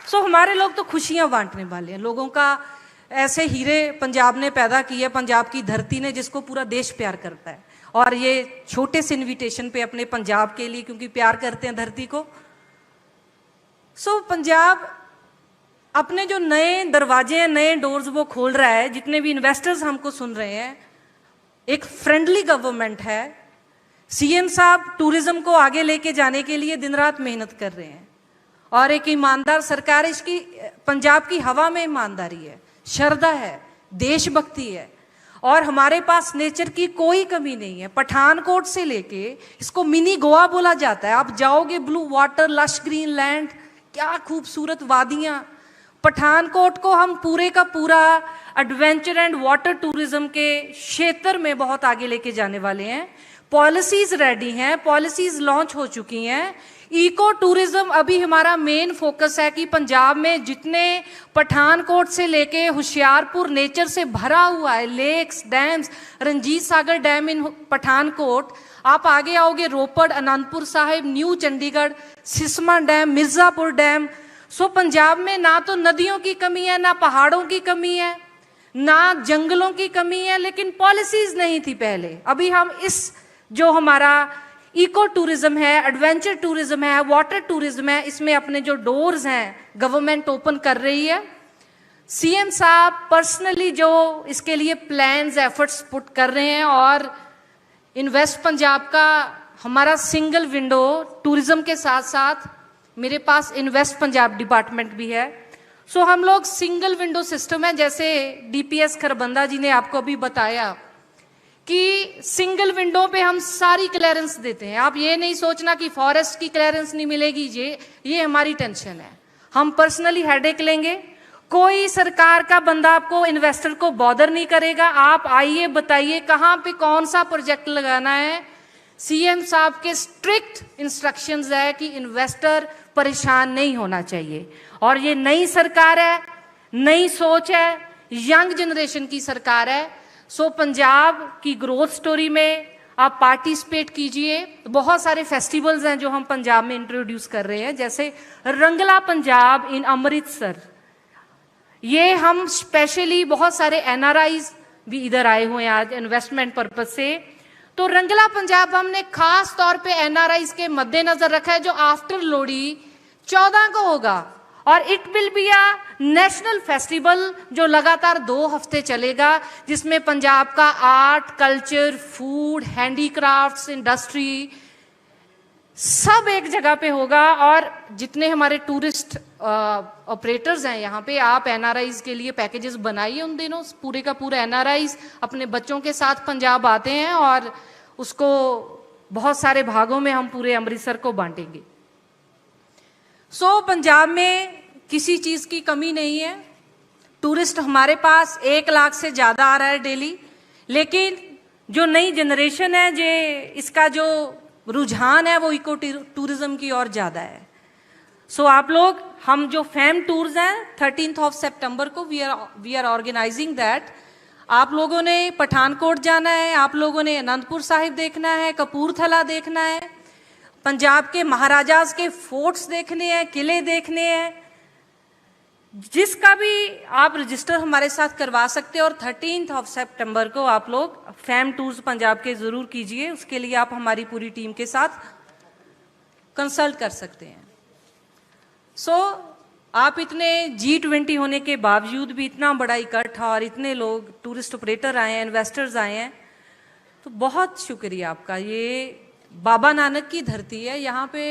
सो हमारे लोग तो खुशियां बांटने वाले हैं, लोगों का ऐसे हीरे पंजाब ने पैदा किए, पंजाब की धरती ने, जिसको पूरा देश प्यार करता है। और ये छोटे से इनविटेशन पे अपने पंजाब के लिए, क्योंकि प्यार करते हैं धरती को। सो पंजाब अपने जो नए दरवाजे हैं, नए डोर्स वो खोल रहा है। जितने भी इन्वेस्टर्स हमको सुन रहे हैं, एक फ्रेंडली गवर्नमेंट है। सीएम साहब टूरिज्म को आगे लेके जाने के लिए दिन रात मेहनत कर रहे हैं, और एक ईमानदार सरकार। इसकी पंजाब की हवा में ईमानदारी है, श्रद्धा है, देशभक्ति है, और हमारे पास नेचर की कोई कमी नहीं है। पठानकोट से लेके, इसको मिनी गोवा बोला जाता है। आप जाओगे, blue water, lush green land, क्या खूबसूरत वादियां। पठानकोट को हम पूरे का पूरा एडवेंचर एंड वाटर टूरिज्म के क्षेत्र में बहुत आगे लेके जाने वाले हैं। पॉलिसीज रेडी हैं, पॉलिसीज लॉन्च हो चुकी हैं। इको टूरिज्म अभी हमारा मेन फोकस है कि पंजाब में जितने पठानकोट से लेके होशियारपुर नेचर से भरा हुआ है, lakes, dams, Ranjit Sagar dam in Pathankot, आप आगे आओगे Ropar, Anantpur Sahib, new Chandigarh, Sisma dam, Mirzapur dam. So Punjab में ना तो नदियों की कमी है, ना पहाड़ों की कमी है, ना जंगलों की कमी है, लेकिन पॉलिसीज नहीं थी पहले। अभी हम इस जो हमारा इको टूरिज्म है, एडवेंचर टूरिज्म है, वाटर टूरिज्म है, इसमें अपने जो डोर्स हैं गवर्नमेंट ओपन कर रही है। सीएम साहब पर्सनली जो इसके लिए प्लान्स, एफर्ट्स पुट कर रहे हैं, और इन्वेस्ट पंजाब का हमारा सिंगल विंडो टूरिज्म के साथ साथ मेरे पास इन्वेस्ट पंजाब डिपार्टमेंट भी है। सो हम लोग सिंगल विंडो सिस्टम है, जैसे डीपीएस खरबंदा जी ने आपको अभी बताया कि सिंगल विंडो पे हम सारी क्लियरेंस देते हैं। आप ये नहीं सोचना कि फॉरेस्ट की क्लियरेंस नहीं मिलेगी, ये हमारी टेंशन है। हम पर्सनली हेडेक लेंगे, कोई सरकार का बंदा आपको, इन्वेस्टर को बॉदर नहीं करेगा। आप आइए, बताइए कहाँ पे कौन सा प्रोजेक्ट लगाना है। सीएम साहब के स्ट्रिक्ट इंस्ट्रक्शंस है कि इन्वेस्टर परेशान नहीं होना चाहिए। और ये नई सरकार है, नई सोच है, यंग जनरेशन की सरकार है। सो पंजाब की ग्रोथ स्टोरी में आप पार्टिसिपेट कीजिए। बहुत सारे फेस्टिवल्स हैं जो हम पंजाब में इंट्रोड्यूस कर रहे हैं, जैसे रंगला पंजाब इन अमृतसर। ये हम स्पेशली, बहुत सारे एनआरआईज भी इधर आए हुए हैं आज इन्वेस्टमेंट पर्पज से, तो रंगला पंजाब हमने खास तौर पे एनआरआईज के मद्देनजर रखा है, जो आफ्टर लोहड़ी 14 को होगा, और it will be a national festival जो लगातार 2 हफ्ते चलेगा, जिसमें पंजाब का art, culture, food, handicrafts, industry सब एक जगह पे होगा। और जितने हमारे टूरिस्ट ऑपरेटर्स हैं यहाँ पे, आप एनआरआईज के लिए पैकेजेस बनाइए उन दिनों। पूरे का पूरा एनआरआईज अपने बच्चों के साथ पंजाब आते हैं और उसको बहुत सारे भागों में हम पूरे अमृतसर को बांटेंगे। पंजाब में किसी चीज की कमी नहीं है। टूरिस्ट हमारे पास 1 लाख से ज्यादा आ रहा है डेली, लेकिन जो नई जनरेशन है, इसका जो रुझान है वो इको टूरिज्म की ओर ज्यादा है। आप लोग, हम जो फैम टूर्स हैं 13 सितंबर को वी आर ऑर्गेनाइजिंग दैट। आप लोगों ने पठानकोट जाना है, आप लोगों ने अनंतपुर साहिब देखना है, कपूरथला देखना है, पंजाब के महाराजाज के फोर्ट्स देखने हैं, किले देखने हैं। जिसका भी आप रजिस्टर हमारे साथ करवा सकते हैं, और 13 सितंबर को आप लोग फैम टूर्स पंजाब के जरूर कीजिए। उसके लिए आप हमारी पूरी टीम के साथ कंसल्ट कर सकते हैं। आप इतने G20 होने के बावजूद भी इतना बड़ा इकट्ठा और इतने लोग टूरिस्ट ऑपरेटर आए हैं, इन्वेस्टर्स आए हैं, तो बहुत शुक्रिया आपका। ये बाबा नानक की धरती है, यहाँ पे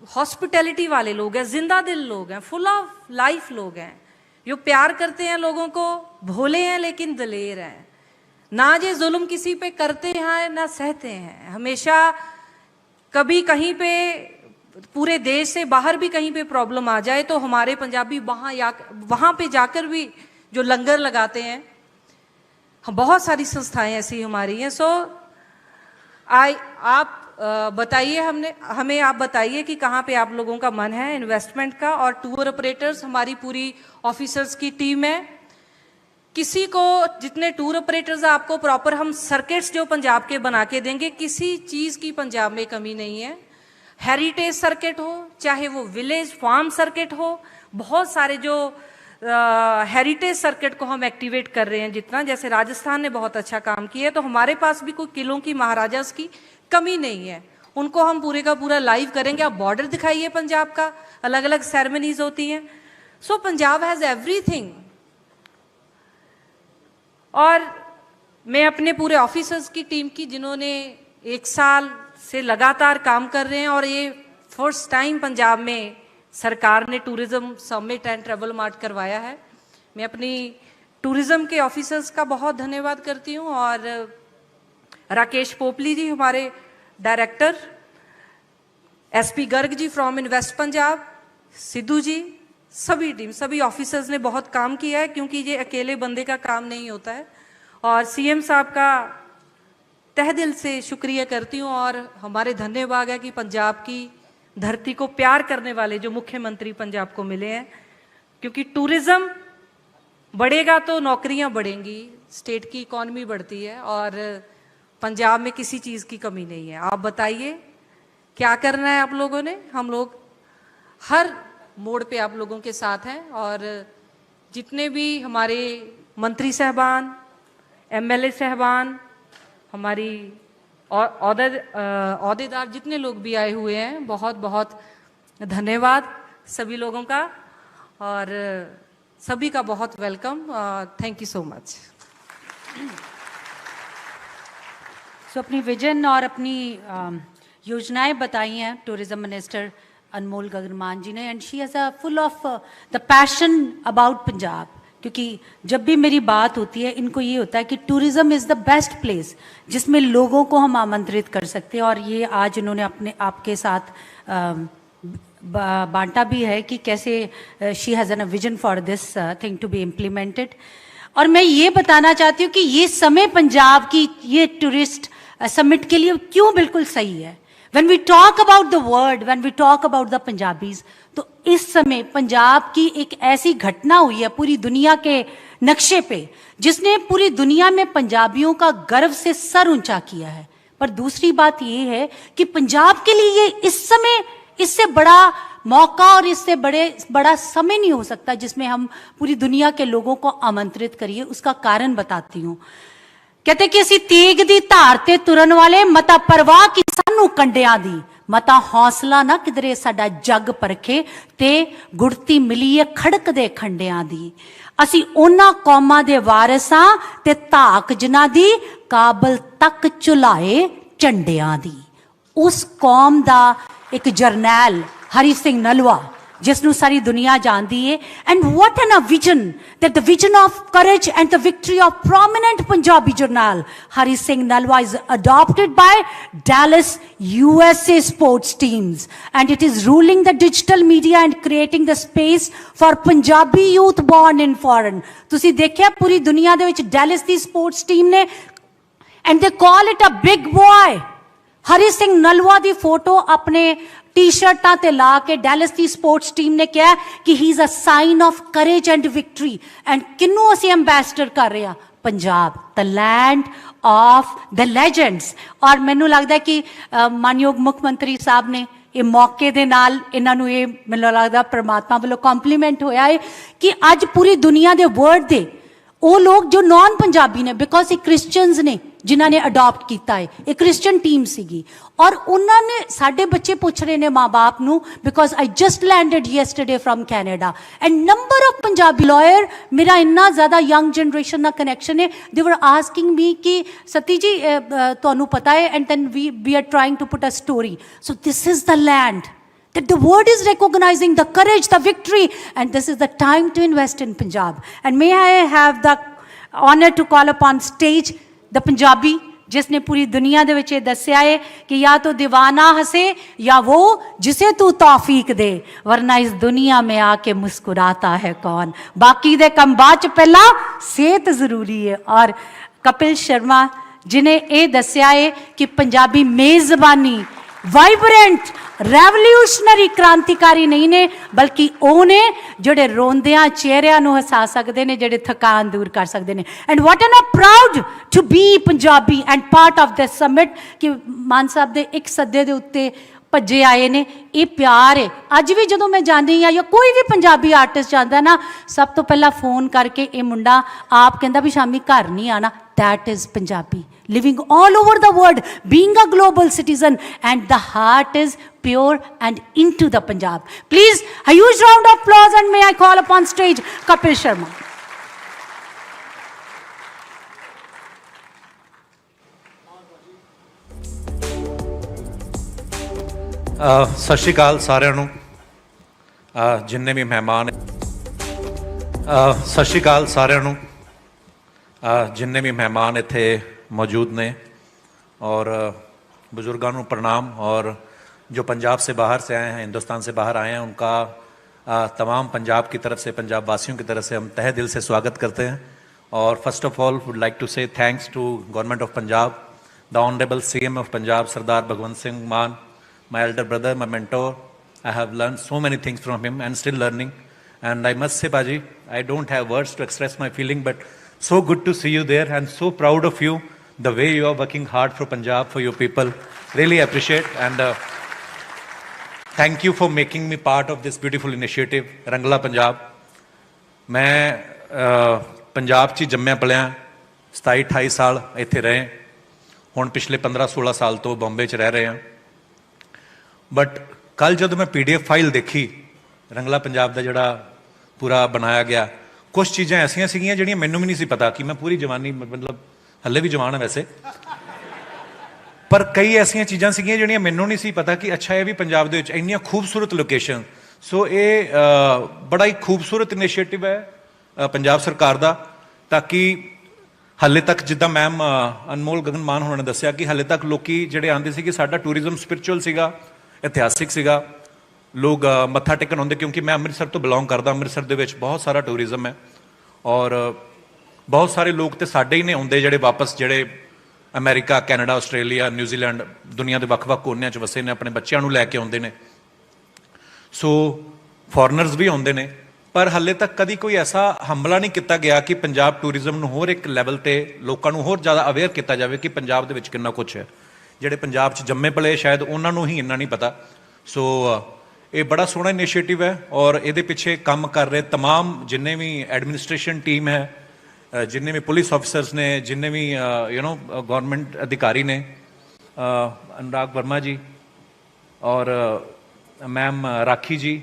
हॉस्पिटैलिटी वाले लोग हैं, जिंदा दिल लोग हैं, फुल ऑफ लाइफ लोग हैं, जो प्यार करते हैं लोगों को, भोले हैं लेकिन दलेर हैं, ना ये जुल्म किसी पे करते हैं ना सहते हैं। हमेशा कभी कहीं पे पूरे देश से बाहर भी कहीं पे प्रॉब्लम आ जाए तो हमारे पंजाबी वहाँ पे जाकर भी जो लंगर लगाते हैं, बहुत सारी संस्थाएं ऐसी हमारी हैं। आप बताइए, हमें आप बताइए कि कहाँ पे आप लोगों का मन है इन्वेस्टमेंट का। और टूर ऑपरेटर्स, हमारी पूरी ऑफिसर्स की टीम है। किसी को, जितने टूर ऑपरेटर्स आपको प्रॉपर हम सर्किट्स जो पंजाब के बना के देंगे, किसी चीज़ की पंजाब में कमी नहीं है। हेरिटेज सर्किट हो, चाहे वो विलेज फार्म सर्किट हो, बहुत सारे जो हेरिटेज सर्किट को हम एक्टिवेट कर रहे हैं जितना, जैसे राजस्थान ने बहुत अच्छा काम किया है, तो हमारे पास भी कोई किलों की, महाराजास की कमी नहीं है। उनको हम पूरे का पूरा लाइव करेंगे। आप बॉर्डर दिखाइए पंजाब का, अलग अलग सेरेमनीज होती हैं। Punjab has everything. और मैं अपने पूरे ऑफिसर्स की टीम की, जिन्होंने 1 साल से लगातार काम कर रहे हैं, और ये फर्स्ट टाइम पंजाब में सरकार ने tourism summit and travel mart करवाया है। मैं अपनी टूरिज्म के ऑफिसर्स का बहुत धन्यवाद करती हूँ, और राकेश पोपली जी हमारे director, SP Garg ji from invest Punjab, Sidhu ji, सभी टीम, सभी ऑफिसर्स ने बहुत काम किया है, क्योंकि ये अकेले बंदे का काम नहीं होता है। और CM साहब का तहे दिल से शुक्रिया करती हूँ, और हमारे धन्यवाद है कि पंजाब की धरती को प्यार करने वाले जो मुख्यमंत्री पंजाब को मिले हैं। क्योंकि टूरिज्म बढ़ेगा तो नौकरियां बढ़ेंगी, स्टेट की इकॉनमी बढ़ती है, और पंजाब में किसी चीज़ की कमी नहीं है। आप बताइए क्या करना है आप लोगों ने। हम लोग हर मोड़ पे आप लोगों के साथ हैं, और जितने भी हमारे मंत्री साहबान, MLA साहबान, हमारी औहदेदार, जितने लोग भी आए हुए हैं, बहुत बहुत धन्यवाद सभी लोगों का, और सभी का बहुत welcome. Thank you so much. अपनी विजन और अपनी योजनाएं बताई हैं टूरिज्म मिनिस्टर अनमोल गगन मान जी ने, and she has a full of the passion about Punjab. क्योंकि जब भी मेरी बात होती है, इनको ये होता है कि tourism is the best place जिसमें लोगों को हम आमंत्रित कर सकते हैं। और ये आज इन्होंने अपने आपके साथ बांटा भी है कि कैसे she has an a vision for this thing to be implemented. और मैं ये बताना चाहती हूँ कि ये समय पंजाब की ये टूरिस्ट समिट के लिए क्यों बिल्कुल सही है। When we talk about the world, when we talk about the Punjabis, तो इस समय पंजाब की एक ऐसी घटना हुई है पूरी दुनिया के नक्शे पे, जिसने पूरी दुनिया में पंजाबियों का गर्व से सर ऊंचा किया है। पर दूसरी बात ये है कि पंजाब के लिए ये इस समय इससे बड़ा मौका और इससे बड़ा समय नहीं हो सकता जिसमें हम पूरी दुनिया के लोगों को आमंत्रित करिए। उसका कारण बताती हूँ। कहते कि असी तेग दी धार ते तुरन वाले, मता परवाह की सानू कंडियां दी, मता हौसला ना किधरे साडा जग परखे, ते गुड़ती मिली है खड़क दे खंडियां दी। असी उन्हां कौमां दे वारिस हां ते धाक जिन्हां दी काबल तक झुलाए झंडियां दी। उस कौम दा एक जरनैल हरि सिंह नलवा, जिसनू सारी दुनिया जानती है। And what an a vision, that the vision of courage and the victory of prominent Punjabi general Hari Singh Nalwa is adopted by Dallas USA sports teams, and it is ruling the digital media and creating the space for Punjabi youth born in foreign। तुसी देखिया पूरी दुनिया दे विच Dallas दी sports team ने, and they call it a big boy। Hari Singh Nalwa दी photo अपने टी शर्टां ते ला के डैलस दी स्पोर्ट्स टीम ने कहा कि he is a sign of courage and victory. And kinnow असी एंबेसडर कर रहे हैं? Punjab, the land of the legends. और मैनू लगता है कि मानयोग मुख मंत्री साहब ने ये मौके दे नाल इन्हां नू ये मैनू लगदा परमात्मा वालों कॉम्पलीमेंट होया है कि अज पूरी दुनिया दे वर्ल्ड दे वो लोग जो नॉन पंजाबी ने, बिकॉज ये क्रिश्चियंस ने जिन्होंने अडॉप्ट किया है, एक क्रिश्चियन टीम सीगी, और उन्होंने साडे बच्चे पूछ रहे ने माँ बाप नू, because I just landed yesterday from Canada and number of Punjabi lawyer, मेरा इन्ना ज़्यादा यंग जनरेशन ना कनैक्शन है, दे वर आस्किंग मी कि सती जी तुहानू पता है, and then we are trying to put a story. So this is the land that the world is recognizing the courage, the victory, and this is the time to invest in Punjab। And may I have the honor to call upon stage the Punjabi जिसने पूरी दुनिया दे विच दस्या है कि या तो दीवाना हंसे या वो जिसे तू तौफीक दे, वरना इस दुनिया में आके मुस्कुराता है कौन। बाकी दे कम बाद च पहला सेहत जरूरी है। और कपिल शर्मा जिन्हें ये दस्या है कि पंजाबी मेज़बानी वाइब्रेंट रेवोल्यूशनरी क्रांतिकारी नहीं ने, बल्कि वो ने जोड़े रोंदियां चेहरियां नू हसा सकते हैं, जोड़े थकान दूर कर सकते हैं। And what an a proud to be Punjabi and part of this summit कि मान साहब दे एक सदे दे उत्ते भज्जे आए ने। ये प्यार है। अज भी जो मैं जाती हाँ या कोई भी पंजाबी आर्टिस्ट जाता ना, सब तो पहला फोन करके ये मुंडा आप कहता भी शामी घर नहीं आना। That is Punjabi living all over the world, being a global citizen, and the heart is pure and into the Punjab। Please, a huge round of applause, and may I call upon stage Kapil Sharma। सत श्री अकाल सारिਆਂ ਨੂੰ, जिन्ने भी मेहमान, सत श्री अकाल सारिਆਂ ਨੂੰ, जिन्ने भी मेहमान इत्थे मौजूद ने, और बुज़ुर्गों को प्रणाम, और जो पंजाब से बाहर से आए हैं, हिंदुस्तान से बाहर आए हैं, उनका तमाम पंजाब की तरफ से, पंजाब वासियों की तरफ से हम तहे दिल से स्वागत करते हैं। और first of all would like to say thanks to government of Punjab, the honourable CM of Punjab Sardar Bhagwant Singh Maan, my elder brother, my mentor। I have learned so many things from him and still learning, and I must say Baji, I don't have words to express my feeling, but so good to see you there and so proud of you, the way you are working hard for Punjab, for your people, really appreciate, and thank you for making me part of this beautiful initiative Rangla Punjab। मैं पंजाब च जम्मिया पलिया, 27-28 साल इत्थे रहे, हुण पिछले 15-16 साल तो बॉम्बे च रह रहे हैं। बट कल जब मैं PDF फाइल देखी रंगला पंजाब का जोड़ा पूरा बनाया गया, कुछ चीज़ां ऐसियां सीगियां जिहड़ियां मैनू भी नहीं सी पता कि मैं पूरी जवानी, मतलब हले भी जवान है वैसे, पर कई ऐसियां चीज़ां सीगियां जिहड़ियां मैनू नहीं सी पता कि अच्छा ये भी पंजाब दे विच इन्नियां खूबसूरत लोकेशन। सो ये बड़ा ही खूबसूरत इनिशिएटिव है पंजाब सरकार का, ताकि हले तक जिद्दां मैम अनमोल गगन मान होना ने दस्सिया कि हले तक लोग जिहड़े आंदे सी कि साडा टूरिज्म स्पिरिचुअल सीगा, इतिहासिक सीगा, लोग मत्था टेकन आते, क्योंकि मैं अमृतसर तो बिलोंग करता, अमृतसर दे विच बहुत सारा टूरिज्म है, और बहुत सारे लोग तो साडे ही ने आउंदे जिहड़े वापस, जिहड़े अमेरिका, कैनेडा, आस्ट्रेलिया, न्यूजीलैंड, दुनिया के ਵੱਖ-ਵੱਖ कोनियां च वसे ने, अपने बच्चों को लैके आउंदे ने। सो फॉरनर्स भी आउंदे ने, पर हले तक कभी कोई ऐसा हमला नहीं किया गया कि पंजाब टूरिज्म नूं होर एक लैवल ते लोकां नूं होर ज़्यादा अवेयर किया जाए कि पंजाब दे विच कितना कुछ है। ਜਿਹੜੇ पंजाब च जम्मे पले शायद उन्होंने ही इन्ना नहीं पता। सो ये बड़ा सोहना इनिशिएटिव है, और ये पिछे काम कर रहे तमाम जिन्ने भी एडमिनिस्ट्रेशन टीम है, जिन्ने भी पुलिस ऑफिसर्स ने, जिन्ने भी गवर्नमेंट अधिकारी ने, अनुराग वर्मा जी और मैम राखी जी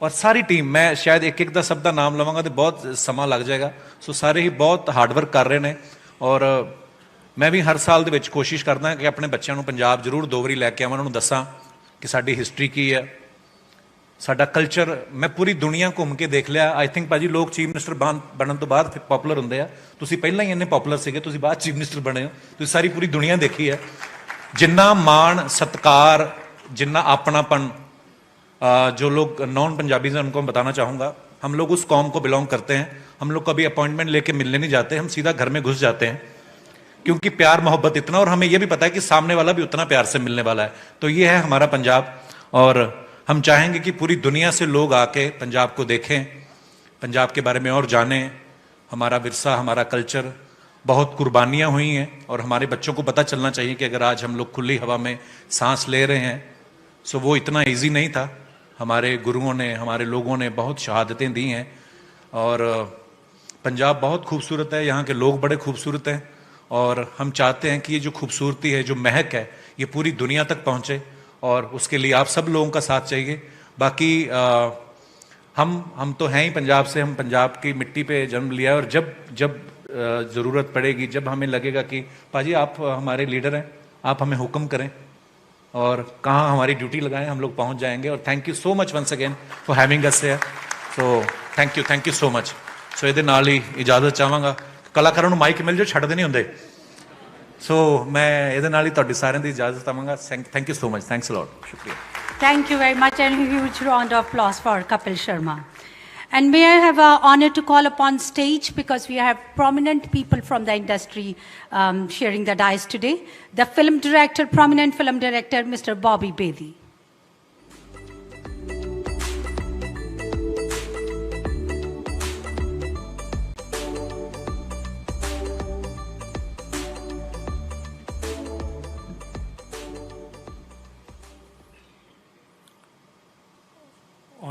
और सारी टीम, मैं शायद एक एक का शब्द का नाम लवांगा तो बहुत समा लग जाएगा। सो सारे ही बहुत हार्डवर्क कर रहे हैं और मैं भी हर साल ਦੇ ਵਿੱਚ ਕੋਸ਼ਿਸ਼ ਕਰਦਾ ਕਿ ਆਪਣੇ ਬੱਚਿਆਂ ਨੂੰ ਪੰਜਾਬ ਜ਼ਰੂਰ 2 ਵਾਰੀ ਲੈ ਕੇ ਆਵਾਂ, ਉਹਨਾਂ ਨੂੰ ਦੱਸਾਂ ਕਿ ਸਾਡੀ ਹਿਸਟਰੀ ਕੀ ਹੈ, ਸਾਡਾ ਕਲਚਰ। ਮੈਂ ਪੂਰੀ ਦੁਨੀਆ ਘੁੰਮ ਕੇ ਦੇਖ ਲਿਆ। ਆਈ ਥਿੰਕ ਭਾਜੀ ਲੋਕ ਚੀਫ ਮਿਨਿਸਟਰ ਬਣਨ ਤੋਂ ਬਾਅਦ ਪਪੂਲਰ ਹੁੰਦੇ ਆ, ਤੁਸੀਂ ਪਹਿਲਾਂ ਹੀ ਇੰਨੇ ਪਪੂਲਰ ਸੀਗੇ, ਤੁਸੀਂ ਬਾਅਦ ਚੀਫ ਮਿਨਿਸਟਰ ਬਣੇ ਹੋ, ਤੁਸੀਂ ਸਾਰੀ ਪੂਰੀ ਦੁਨੀਆ ਦੇਖੀ ਹੈ। ਜਿੰਨਾ ਮਾਣ ਸਤਿਕਾਰ, जिन्ना अपनापन, जो लोग नॉन पंजाबीज हैं उनको मैं बताना चाहूँगा, हम लोग उस कौम को बिलोंग करते हैं। हम लोग कभी अपॉइंटमेंट लेके मिलने नहीं जाते, हम सीधा घर में घुस जाते हैं क्योंकि प्यार मोहब्बत इतना, और हमें यह भी पता है कि सामने वाला भी उतना प्यार से मिलने वाला है। तो ये है हमारा पंजाब और हम चाहेंगे कि पूरी दुनिया से लोग आके पंजाब को देखें, पंजाब के बारे में और जानें। हमारा विरसा, हमारा कल्चर, बहुत कुर्बानियाँ हुई हैं और हमारे बच्चों को पता चलना चाहिए कि अगर आज हम लोग खुली हवा में सांस ले रहे हैं सो वो इतना ईजी नहीं था। हमारे गुरुओं ने, हमारे लोगों ने बहुत शहादतें दी हैं और पंजाब बहुत खूबसूरत है, यहाँ के लोग बड़े खूबसूरत हैं और हम चाहते हैं कि ये जो खूबसूरती है, जो महक है, ये पूरी दुनिया तक पहुँचे और उसके लिए आप सब लोगों का साथ चाहिए। बाकी हम तो हैं ही पंजाब से, हम पंजाब की मिट्टी पे जन्म लिया और जब ज़रूरत पड़ेगी, जब हमें लगेगा कि पाजी आप हमारे लीडर हैं, आप हमें हुक्म करें और कहाँ हमारी ड्यूटी लगाएं, हम लोग पहुंच जाएंगे। और thank you so much once again for having us here. So thank you so much. So ਇਹਦੇ ਨਾਲ ਹੀ ਇਜਾਜ਼ਤ ਚਾਹਾਂਗਾ, ਕਲਾਕਾਰਾਂ ਨੂੰ ਮਾਈਕ ਮਿਲ ਜੋ ਛੱਡਦੇ ਨਹੀਂ ਹੁੰਦੇ। ਸੋ ਮੈਂ ਇਹਦੇ ਨਾਲ ਹੀ ਤੁਹਾਡੀ ਸਾਰਿਆਂ ਦੀ ਇਜਾਜ਼ਤ ਚਾਹਾਂਗਾ। Thank you so much, thanks a lot, शुक्रिया। Thank you very much and a huge round of applause for Kapil Sharma. And may I have an honor to call upon stage, because we have prominent people from the industry sharing the dais today. The film director, prominent film director, Mr. Bobby Bedi.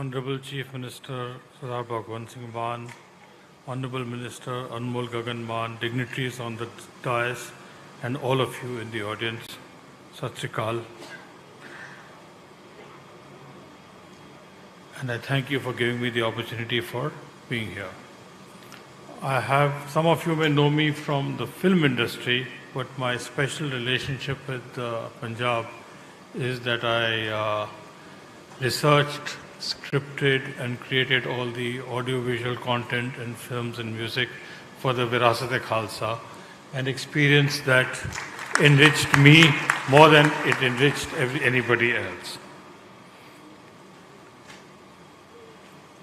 Honorable Chief Minister Sardar Bhagwant Singh Mann, Honorable Minister Anmol Gagan Mann, dignitaries on the dais, and all of you in the audience, Sat Sri Akal. And I thank you for giving me the opportunity for being here. Some of you may know me from the film industry, but my special relationship with Punjab is that I researched, scripted and created all the audiovisual content and films and music for the Virasat-e-Khalsa, an experience that enriched me more than it enriched anybody else.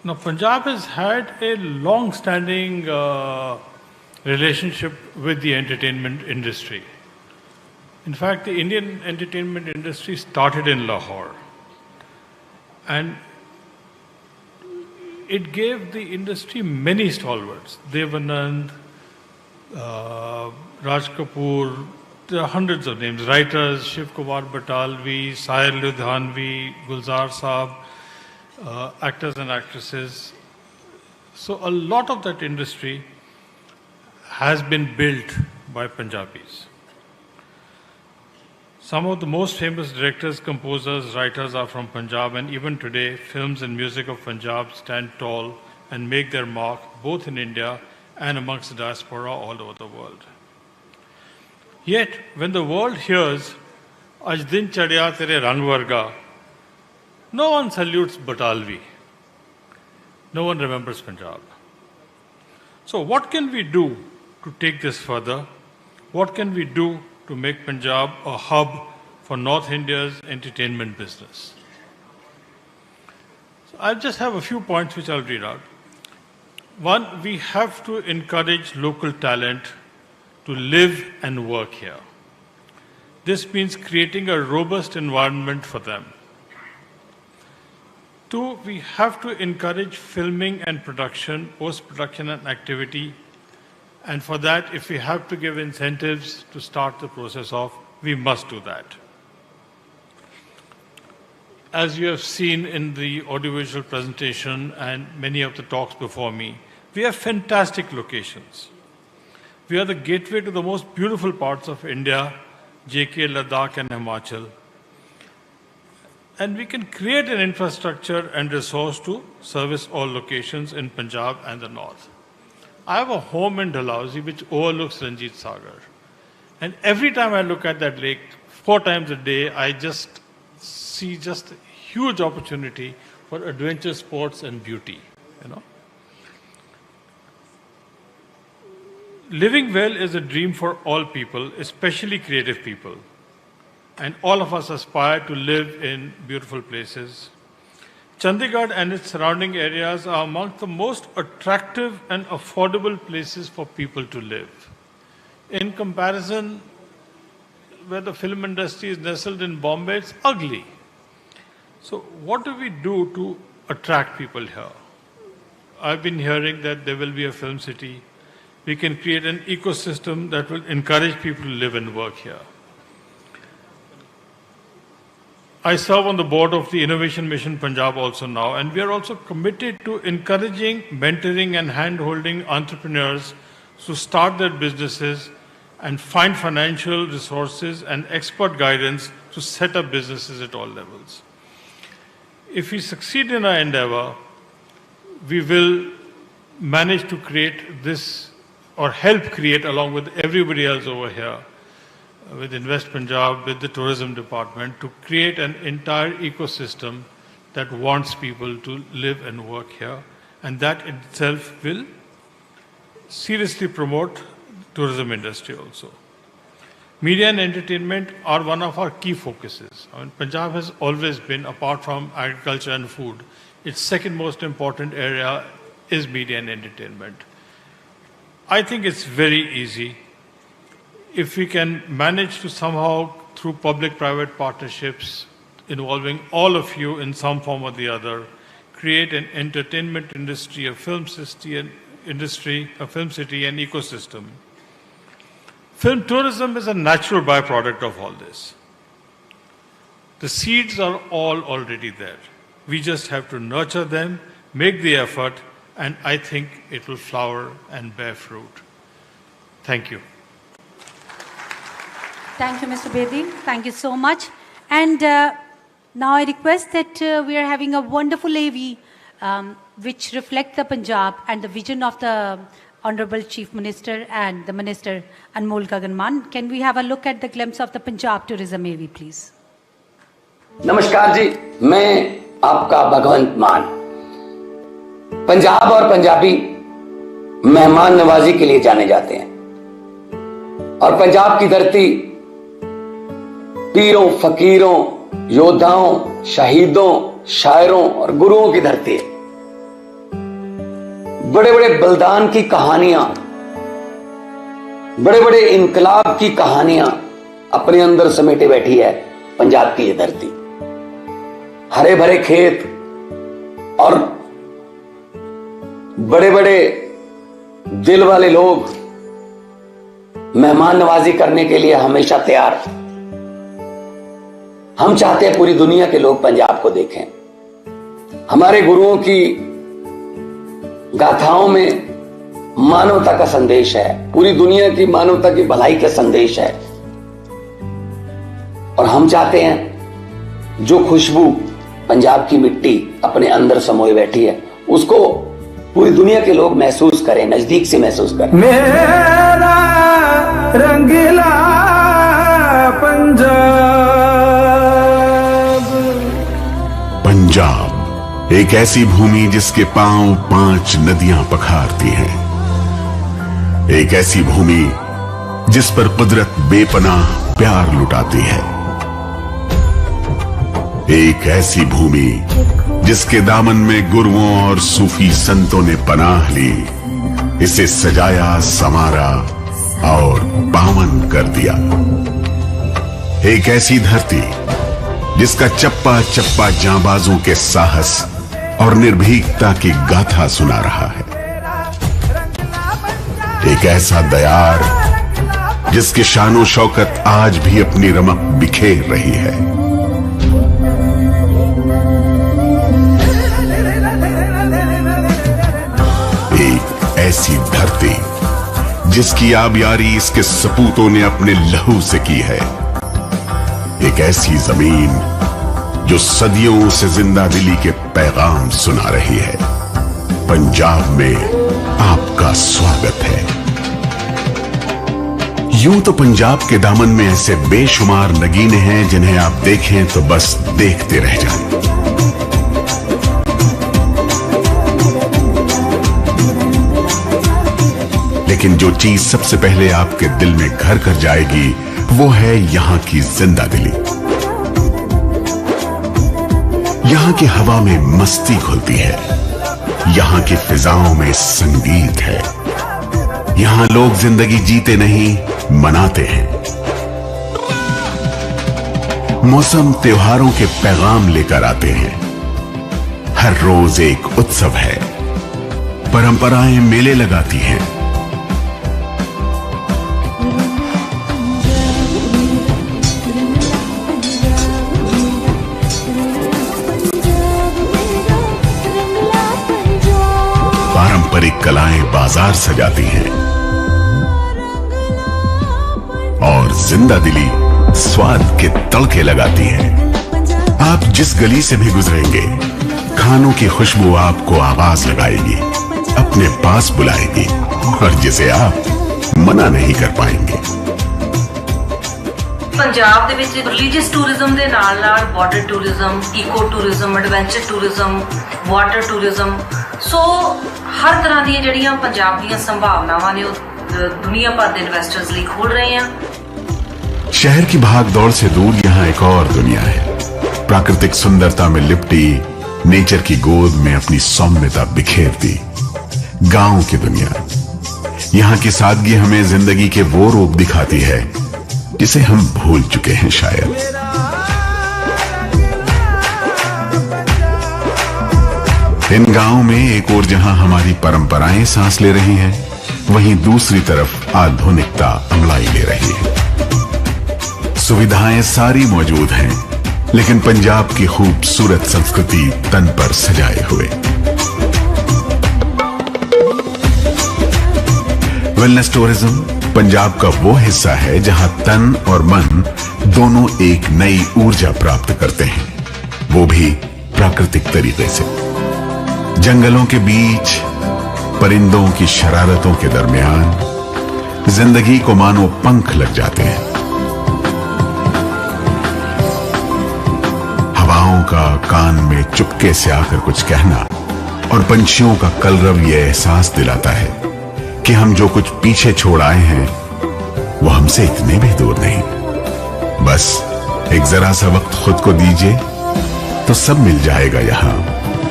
Now, Punjab has had a long-standing relationship with the entertainment industry. In fact, the Indian entertainment industry started in Lahore. And it gave the industry many stalwarts. Devanand, Raj Kapoor, there are hundreds of names. Writers, Shiv Kumar Batalvi, Sahir Ludhianvi, Gulzar Saab, actors and actresses. So a lot of that industry has been built by Punjabis. Some of the most famous directors, composers, writers are from Punjab, and even today, films and music of Punjab stand tall and make their mark both in India and amongst the diaspora all over the world. Yet, when the world hears Aj din chadya tere rang varga, no one salutes Batalvi. No one remembers Punjab. So what can we do to take this further? What can we do to make Punjab a hub for North India's entertainment business? So I just have a few points which I'll read out. One, we have to encourage local talent to live and work here. This means creating a robust environment for them. Two, we have to encourage filming and production, post-production and activity. And for that, if we have to give incentives to start the process off, we must do that. As you have seen in the audiovisual presentation and many of the talks before me, we have fantastic locations. We are the gateway to the most beautiful parts of India, JK, Ladakh and Himachal. And we can create an infrastructure and resource to service all locations in Punjab and the north. I have a home in Dalhousie which overlooks Ranjit Sagar. And every time I look at that lake, 4 times a day, I just see just a huge opportunity for adventure sports and beauty, you know. Living well is a dream for all people, especially creative people. And all of us aspire to live in beautiful places. Chandigarh and its surrounding areas are among the most attractive and affordable places for people to live. In comparison, where the film industry is nestled in Bombay, it's ugly. So what do we do to attract people here? I've been hearing that there will be a film city. We can create an ecosystem that will encourage people to live and work here. I serve on the board of the Innovation Mission Punjab also now, and we are also committed to encouraging, mentoring and hand-holding entrepreneurs to start their businesses and find financial resources and expert guidance to set up businesses at all levels. If we succeed in our endeavor, we will manage to create this, or help create along with everybody else over here, with Invest Punjab, with the tourism department, to create an entire ecosystem that wants people to live and work here, and that itself will seriously promote tourism industry also. Media and entertainment are one of our key focuses. I mean, Punjab has always been, apart from agriculture and food, its second most important area is media and entertainment. I think it's very easy. If we can manage to somehow, through public-private partnerships, involving all of you in some form or the other, create an entertainment industry, a film city, an ecosystem. Film tourism is a natural byproduct of all this. The seeds are all already there. We just have to nurture them, make the effort, and I think it will flower and bear fruit. Thank you. Thank you, Mr. Bedi. Thank you so much. And now I request that we are having a wonderful AV which reflect the Punjab and the vision of the Honorable Chief Minister and the Minister Anmol Gagan Maan. Can we have a look at the glimpse of the Punjab Tourism AV, please? नमस्कार जी, मैं आपका भगवंत मान। पंजाब और पंजाबी मेहमान नवाजी के लिए जाने जाते हैं, और पंजाब की धरती पीरों, फकीरों, योद्धाओं, शहीदों, शायरों और गुरुओं की धरती है। बड़े बड़े बलिदान की कहानियां, बड़े बड़े इनकलाब की कहानियां अपने अंदर समेटे बैठी है पंजाब की ये धरती। हरे भरे खेत और बड़े बड़े दिल वाले लोग मेहमान नवाजी करने के लिए हमेशा तैयार। हम चाहते हैं पूरी दुनिया के लोग पंजाब को देखें। हमारे गुरुओं की गाथाओं में मानवता का संदेश है, पूरी दुनिया की मानवता की भलाई का संदेश है। और हम चाहते हैं जो खुशबू पंजाब की मिट्टी अपने अंदर समोए बैठी है, उसको पूरी दुनिया के लोग महसूस करें, नजदीक से महसूस करें। मेरा रंगीला पंजाब एक ऐसी भूमि जिसके पांव 5 नदियां पखारती हैं, एक ऐसी भूमि जिस पर कुदरत बेपनाह प्यार लुटाती है, एक ऐसी भूमि जिसके दामन में गुरुओं और सूफी संतों ने पनाह ली, इसे सजाया, संवारा और पावन कर दिया। एक ऐसी धरती जिसका चप्पा चप्पा जांबाजों के साहस और निर्भीकता की गाथा सुना रहा है, एक ऐसा दयार जिसकी शानो शौकत आज भी अपनी रमक बिखेर रही है, एक ऐसी धरती जिसकी आबियारी इसके सपूतों ने अपने लहू से की है। एक ऐसी जमीन जो सदियों से जिंदा दिली के पैगाम सुना रही है। पंजाब में आपका स्वागत है। यूं तो पंजाब के दामन में ऐसे बेशुमार नगीने हैं जिन्हें आप देखें तो बस देखते रह जाएं। लेकिन जो चीज सबसे पहले आपके दिल में घर कर जाएगी वो है यहां की जिंदा दिली। यहां की हवा में मस्ती घुलती है, यहां की फिजाओं में संगीत है। यहां लोग जिंदगी जीते नहीं मनाते हैं। मौसम त्योहारों के पैगाम लेकर आते हैं। हर रोज एक उत्सव है, परंपराएं मेले लगाती हैं। पारंपरिक कलाएं बाजार सजाती हैं और जिंदा दिली स्वाद के तड़के लगाती है। आप जिस गली से भी गुजरेंगे, खानों की खुशबू आपको आवाज लगाएगी, अपने पास बुलाएगी और जिसे आप मना नहीं कर पाएंगे। पंजाब ਦੇ ਵਿੱਚ ਰਿਲੀਜੀਅਸ ਟੂਰਿਜ਼ਮ ਦੇ ਨਾਲ border tourism, eco tourism, adventure tourism, water tourism, so ਹਰ ਤਰ੍ਹਾਂ ਦੀਆਂ ਜਿਹੜੀਆਂ ਪੰਜਾਬ ਦੀਆਂ ਸੰਭਾਵਨਾਵਾਂ ਨੇ ਉਹ ਦੁਨੀਆ ਭਰ ਦੇ ਇਨਵੈਸਟਰਸ ਲਈ ਖੋਲ ਰਹੇ ਆ। शहर की भाग दौड़ से दूर यहाँ एक और दुनिया है। प्राकृतिक सुंदरता में लिपटी, नेचर की गोद में अपनी सौम्यता बिखेरती गांव की दुनिया। यहाँ की सादगी हमें जिंदगी के वो रूप दिखाती है जिसे हम भूल चुके हैं शायद। इन गांवों में एक ओर जहां हमारी परंपराएं सांस ले रही हैं, वहीं दूसरी तरफ आधुनिकता अमलाई ले रही है। सुविधाएं सारी मौजूद हैं, लेकिन पंजाब की खूबसूरत संस्कृति तन पर सजाए हुए। वेलनेस टूरिज्म पंजाब का वो हिस्सा है जहां तन और मन दोनों एक नई ऊर्जा प्राप्त करते हैं, वो भी प्राकृतिक तरीके से। जंगलों के बीच, परिंदों की शरारतों के दरमियान जिंदगी को मानो पंख लग जाते हैं। हवाओं का कान में चुपके से आकर कुछ कहना और पंछियों का कलरव ये एहसास दिलाता है कि हम जो कुछ पीछे छोड़ आए हैं वो हमसे इतने भी दूर नहीं। बस एक जरा सा वक्त खुद को दीजिए तो सब मिल जाएगा यहां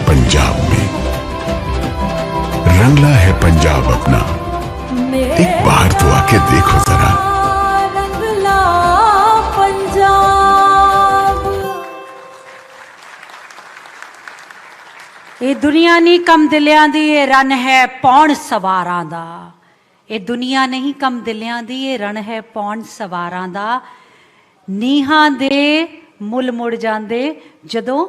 पंजाब में। रंगला है पंजाब अपना, एक बार तो आके देखो जरा। ਇਹ ਦੁਨੀਆ ਨਹੀਂ ਕਮ ਦਿਲਿਆਂ ਦੀ, ਇਹ ਰਨ ਹੈ ਪੌਣ ਸਵਾਰਾਂ ਦਾ। ਇਹ ਦੁਨੀਆ ਨਹੀਂ ਕਮ ਦਿਲਿਆਂ ਦੀ, ਇਹ ਰਨ ਹੈ ਪੌਣ ਸਵਾਰਾਂ ਦਾ। ਨੀਹਾਂ ਦੇ ਮੁੱਲ ਮੁੜ ਜਾਂਦੇ ਜਦੋਂ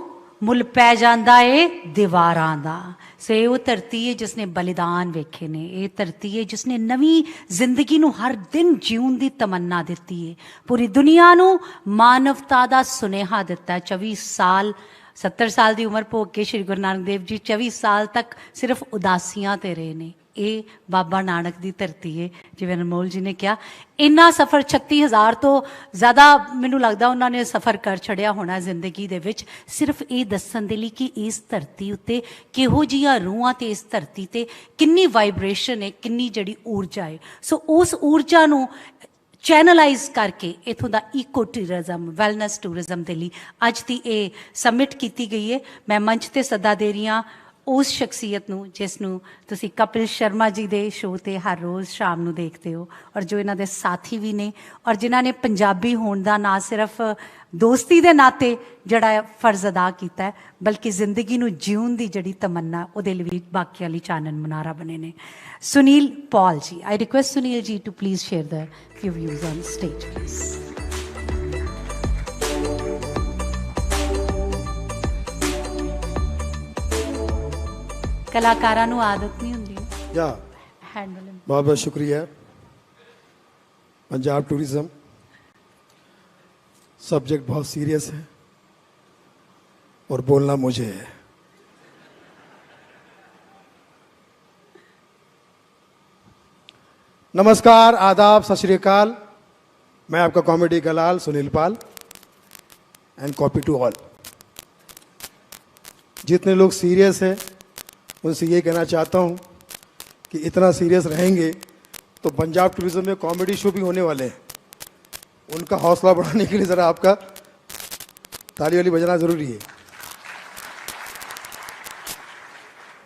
ਮੁੱਲ ਪੈ ਜਾਂਦਾ ਏ ਦੀਵਾਰਾਂ ਦਾ। ਸੋ ਇਹ ਉਹ ਧਰਤੀ ਹੈ ਜਿਸਨੇ ਬਲੀਦਾਨ ਵੇਖੇ ਨੇ। ਇਹ ਧਰਤੀ ਹੈ ਜਿਸਨੇ ਨਵੀਂ ਜ਼ਿੰਦਗੀ ਨੂੰ ਹਰ ਦਿਨ ਜਿਉਣ ਦੀ ਤਮੰਨਾ ਦਿੱਤੀ ਹੈ। ਪੂਰੀ ਦੁਨੀਆ ਨੂੰ ਮਾਨਵਤਾ ਦਾ ਸੁਨੇਹਾ ਦਿੱਤਾ। 24 ਸਾਲ 70 ਸਾਲ ਦੀ ਉਮਰ ਭੋਗ ਕੇ ਸ਼੍ਰੀ ਗੁਰੂ ਨਾਨਕ ਦੇਵ ਜੀ 24 ਸਾਲ ਤੱਕ ਸਿਰਫ ਉਦਾਸੀਆਂ ਤੇ ਰਹੇ ਨੇ। ਇਹ ਬਾਬਾ ਨਾਨਕ ਦੀ ਧਰਤੀ ਹੈ। ਜਿਵੇਂ ਅਨਮੋਲ ਜੀ ਨੇ ਕਿਹਾ, ਇੰਨਾ ਸਫ਼ਰ 36,000 ਤੋਂ ਜ਼ਿਆਦਾ ਮੈਨੂੰ ਲੱਗਦਾ ਉਹਨਾਂ ਨੇ ਸਫ਼ਰ ਕਰ ਛੜਿਆ ਹੋਣਾ ਜ਼ਿੰਦਗੀ ਦੇ ਵਿੱਚ, ਸਿਰਫ ਇਹ ਦੱਸਣ ਦੇ ਲਈ ਕਿ ਇਸ ਧਰਤੀ ਉੱਤੇ ਕਿਹੋ ਜਿਹੀਆਂ ਰੂਹਾਂ ਤੇ ਇਸ ਧਰਤੀ ਤੇ ਕਿੰਨੀ ਵਾਈਬ੍ਰੇਸ਼ਨ ਹੈ, ਕਿੰਨੀ ਜਿਹੜੀ ਊਰਜਾ ਹੈ। ਸੋ ਉਸ ਊਰਜਾ ਨੂੰ ਚੈਨਲਾਈਜ਼ ਕਰਕੇ ਇਥੋਂ ਦਾ ਈਕੋ ਟੂਰਿਜ਼ਮ, ਵੈਲਨੈਸ ਟੂਰਿਜ਼ਮ ਦੇ ਲਈ ਅੱਜ ਦੀ ਇਹ ਸਮਿਟ ਕੀਤੀ ਗਈ ਹੈ। ਮੈਂ ਮੰਚ ਤੇ ਸੱਦਾ ਦੇ ਰਹੀ ਹਾਂ ਉਸ ਸ਼ਖਸੀਅਤ ਨੂੰ ਜਿਸ ਨੂੰ ਤੁਸੀਂ ਕਪਿਲ ਸ਼ਰਮਾ ਜੀ ਦੇ ਸ਼ੋਅ 'ਤੇ ਹਰ ਰੋਜ਼ ਸ਼ਾਮ ਨੂੰ ਦੇਖਦੇ ਹੋ, ਔਰ ਜੋ ਇਹਨਾਂ ਦੇ ਸਾਥੀ ਵੀ ਨੇ, ਔਰ ਜਿਨ੍ਹਾਂ ਨੇ ਪੰਜਾਬੀ ਹੋਣ ਦਾ ਨਾ ਸਿਰਫ ਦੋਸਤੀ ਦੇ ਨਾਤੇ ਜਿਹੜਾ ਫਰਜ਼ ਅਦਾ ਕੀਤਾ ਹੈ, ਬਲਕਿ ਜ਼ਿੰਦਗੀ ਨੂੰ ਜਿਉਣ ਦੀ ਜਿਹੜੀ ਤਮੰਨਾ ਉਹਦੇ ਲਈ ਵੀ ਬਾਕੀਆਂ ਲਈ ਚਾਨਣ ਮੁਨਾਰਾ ਬਣੇ ਨੇ। ਸੁਨੀਲ ਪੌਲ ਜੀ, ਆਈ request Sunil ji to please share the few views on stage, please. ਕਲਾਕਾਰਾਂ ਨੂੰ ਆਦਤ ਨਹੀਂ ਹੁੰਦੀ या हैंडल। बहुत बहुत शुक्रिया। पंजाब टूरिज्म सब्जेक्ट बहुत सीरियस है और बोलना मुझे है। नमस्कार, आदाब, सत श्री अकाल। मैं आपका कॉमेडी गलाल Sunil Pal and copy to all. जितने लोग सीरियस हैं उनसे ये कहना चाहता हूँ कि इतना सीरियस रहेंगे तो पंजाब टूरिज्म में कॉमेडी शो भी होने वाले हैं। उनका हौसला बढ़ाने के लिए ज़रा आपका ताली वाली बजाना ज़रूरी है।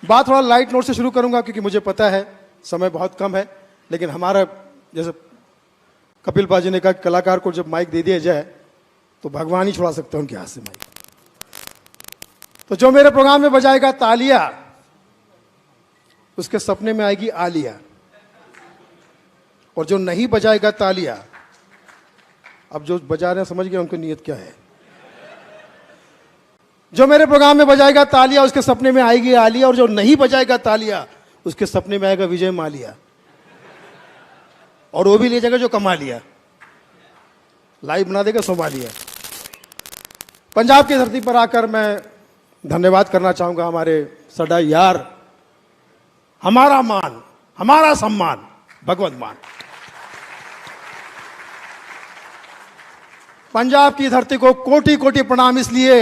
बात थोड़ा लाइट नोट से शुरू करूंगा क्योंकि मुझे पता है समय बहुत कम है, लेकिन हमारा जैसे कपिल पाजी ने कहा कलाकार को जब माइक दे दिया जाए तो भगवान ही छुड़ा सकते हैं उनके हाथ से माइक। तो जो मेरे प्रोग्राम में बजाएगा तालिया, उसके सपने में आएगी आलिया, और जो नहीं बजाएगा तालिया, अब जो बजा रहे हैं समझ गए उनकी नीयत क्या है। जो मेरे प्रोग्राम में बजाएगा तालिया उसके सपने में आएगी आलिया, और जो नहीं बजाएगा तालिया उसके सपने में आएगा विजय मालिया, और वो भी ले जाएगा जो कमा लिया, लाइव बना देगा सोमालिया। पंजाब की धरती पर आकर मैं धन्यवाद करना चाहूंगा हमारे सदा यार, हमारा मान, हमारा सम्मान, भगवत मान। पंजाब की धरती को कोटि कोटि प्रणाम इसलिए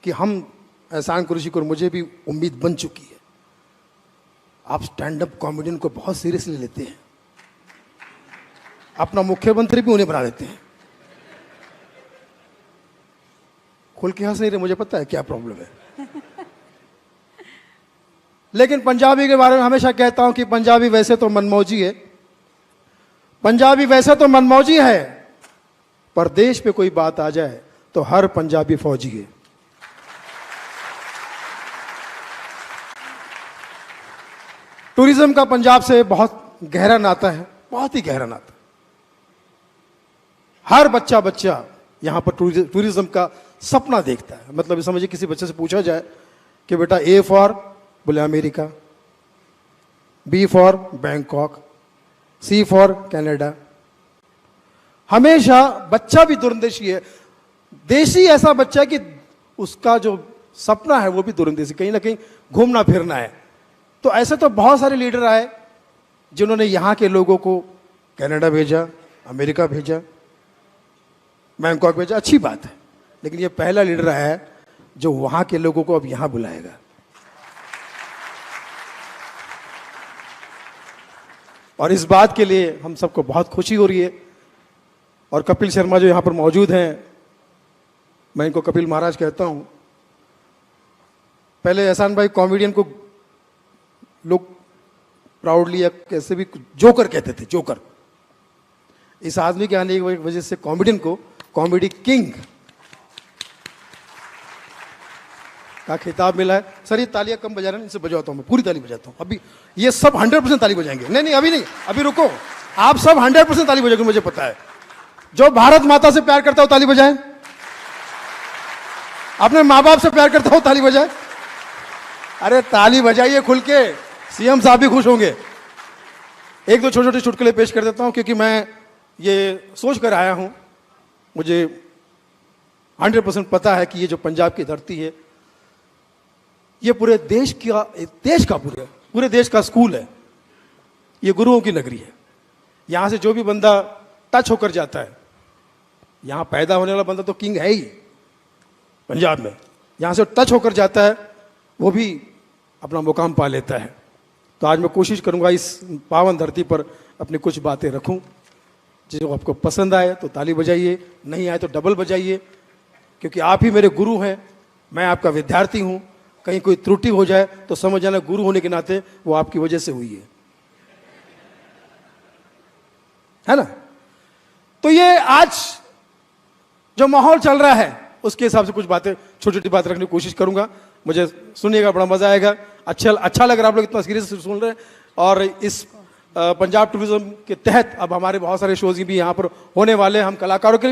कि हम एहसान कुरैशी को मुझे भी उम्मीद बन चुकी है। आप स्टैंड अप कॉमेडियन को बहुत सीरियसली लेते हैं, अपना मुख्यमंत्री भी उन्हें बना देते हैं। खुल के हंस नहीं रहे, मुझे पता है क्या प्रॉब्लम है। लेकिन पंजाबी के बारे में हमेशा कहता हूं कि पंजाबी वैसे तो मनमौजी है, पंजाबी वैसे तो मनमौजी है, पर देश पे कोई बात आ जाए तो हर पंजाबी फौजी है। टूरिज्म का पंजाब से बहुत गहरा नाता है, बहुत ही गहरा नाता। हर बच्चा यहां पर टूरिज्म का सपना देखता है। मतलब समझिए किसी बच्चे से पूछा जाए कि बेटा ए फॉर, बोले America, B for Bangkok, C for Canada. हमेशा बच्चा भी दूरंदेशी है, देशी ऐसा बच्चा कि उसका जो सपना है वो भी दूरंदेशी, कहीं ना कहीं घूमना फिरना है। तो ऐसे तो बहुत सारे लीडर आए जिन्होंने यहां के लोगों को कनाडा भेजा, अमेरिका भेजा, बैंकॉक भेजा, अच्छी बात है। लेकिन ये पहला लीडर आया है जो वहां के लोगों को अब यहां बुलाएगा। और इस बात के लिए हम सबको बहुत खुशी हो रही है। और कपिल शर्मा जो यहां पर मौजूद हैं, मैं इनको कपिल महाराज कहता हूं। पहले एहसान भाई कॉमेडियन को लोग प्राउडली या कैसे भी जोकर कहते थे, जोकर। इस आदमी के आने की वजह से कॉमेडियन को कॉमेडी किंग का खिताब मिला है। सर ये तालियां कम बजा रहे हैं, इनसे बजाता हूं मैं, पूरी ताली बजाता हूं। अभी ये सब 100% ताली बजाएंगे। नहीं अभी नहीं, अभी रुको, आप सब 100% ताली बजाएंगे, मुझे पता है। जो भारत माता से प्यार करता हो ताली बजाए, अपने माँ बाप से प्यार करता हो ताली बजाए। अरे ताली बजाइए खुल के, सीएम साहब भी खुश होंगे। एक दो छोटे छोटे चुटकुले पेश कर देता हूं क्योंकि मैं ये सोच कर आया हूं। मुझे 100% पता है कि ये जो पंजाब की धरती है ये पूरे देश का पूरे देश का स्कूल है। ये गुरुओं की नगरी है। यहां से जो भी बंदा टच होकर जाता है, यहां पैदा होने वाला बंदा तो किंग है ही पंजाब में, यहां से टच होकर जाता है वो भी अपना मुकाम पा लेता है। तो आज मैं कोशिश करूंगा इस पावन धरती पर अपनी कुछ बातें रखूं। जो आपको पसंद आए तो ताली बजाइए, नहीं आए तो डबल बजाइए, क्योंकि आप ही मेरे गुरु हैं, मैं आपका विद्यार्थी हूं। कहीं कोई त्रुटि हो जाए तो समझ जाना गुरु होने के नाते वो आपकी वजह से हुई है ना। तो ये आज जो माहौल चल रहा है उसके हिसाब से कुछ बातें, छोटी छोटी बातें रखने की कोशिश करूंगा। मुझे सुनिएगा, बड़ा मजा आएगा। अच्छा लग रहा है आप लोग इतना सीरियस सुन रहे हैं। और इस पंजाब टूरिज्म के तहत अब हमारे बहुत सारे शोज भी यहाँ पर होने वाले हैं। हम कलाकारों के लिए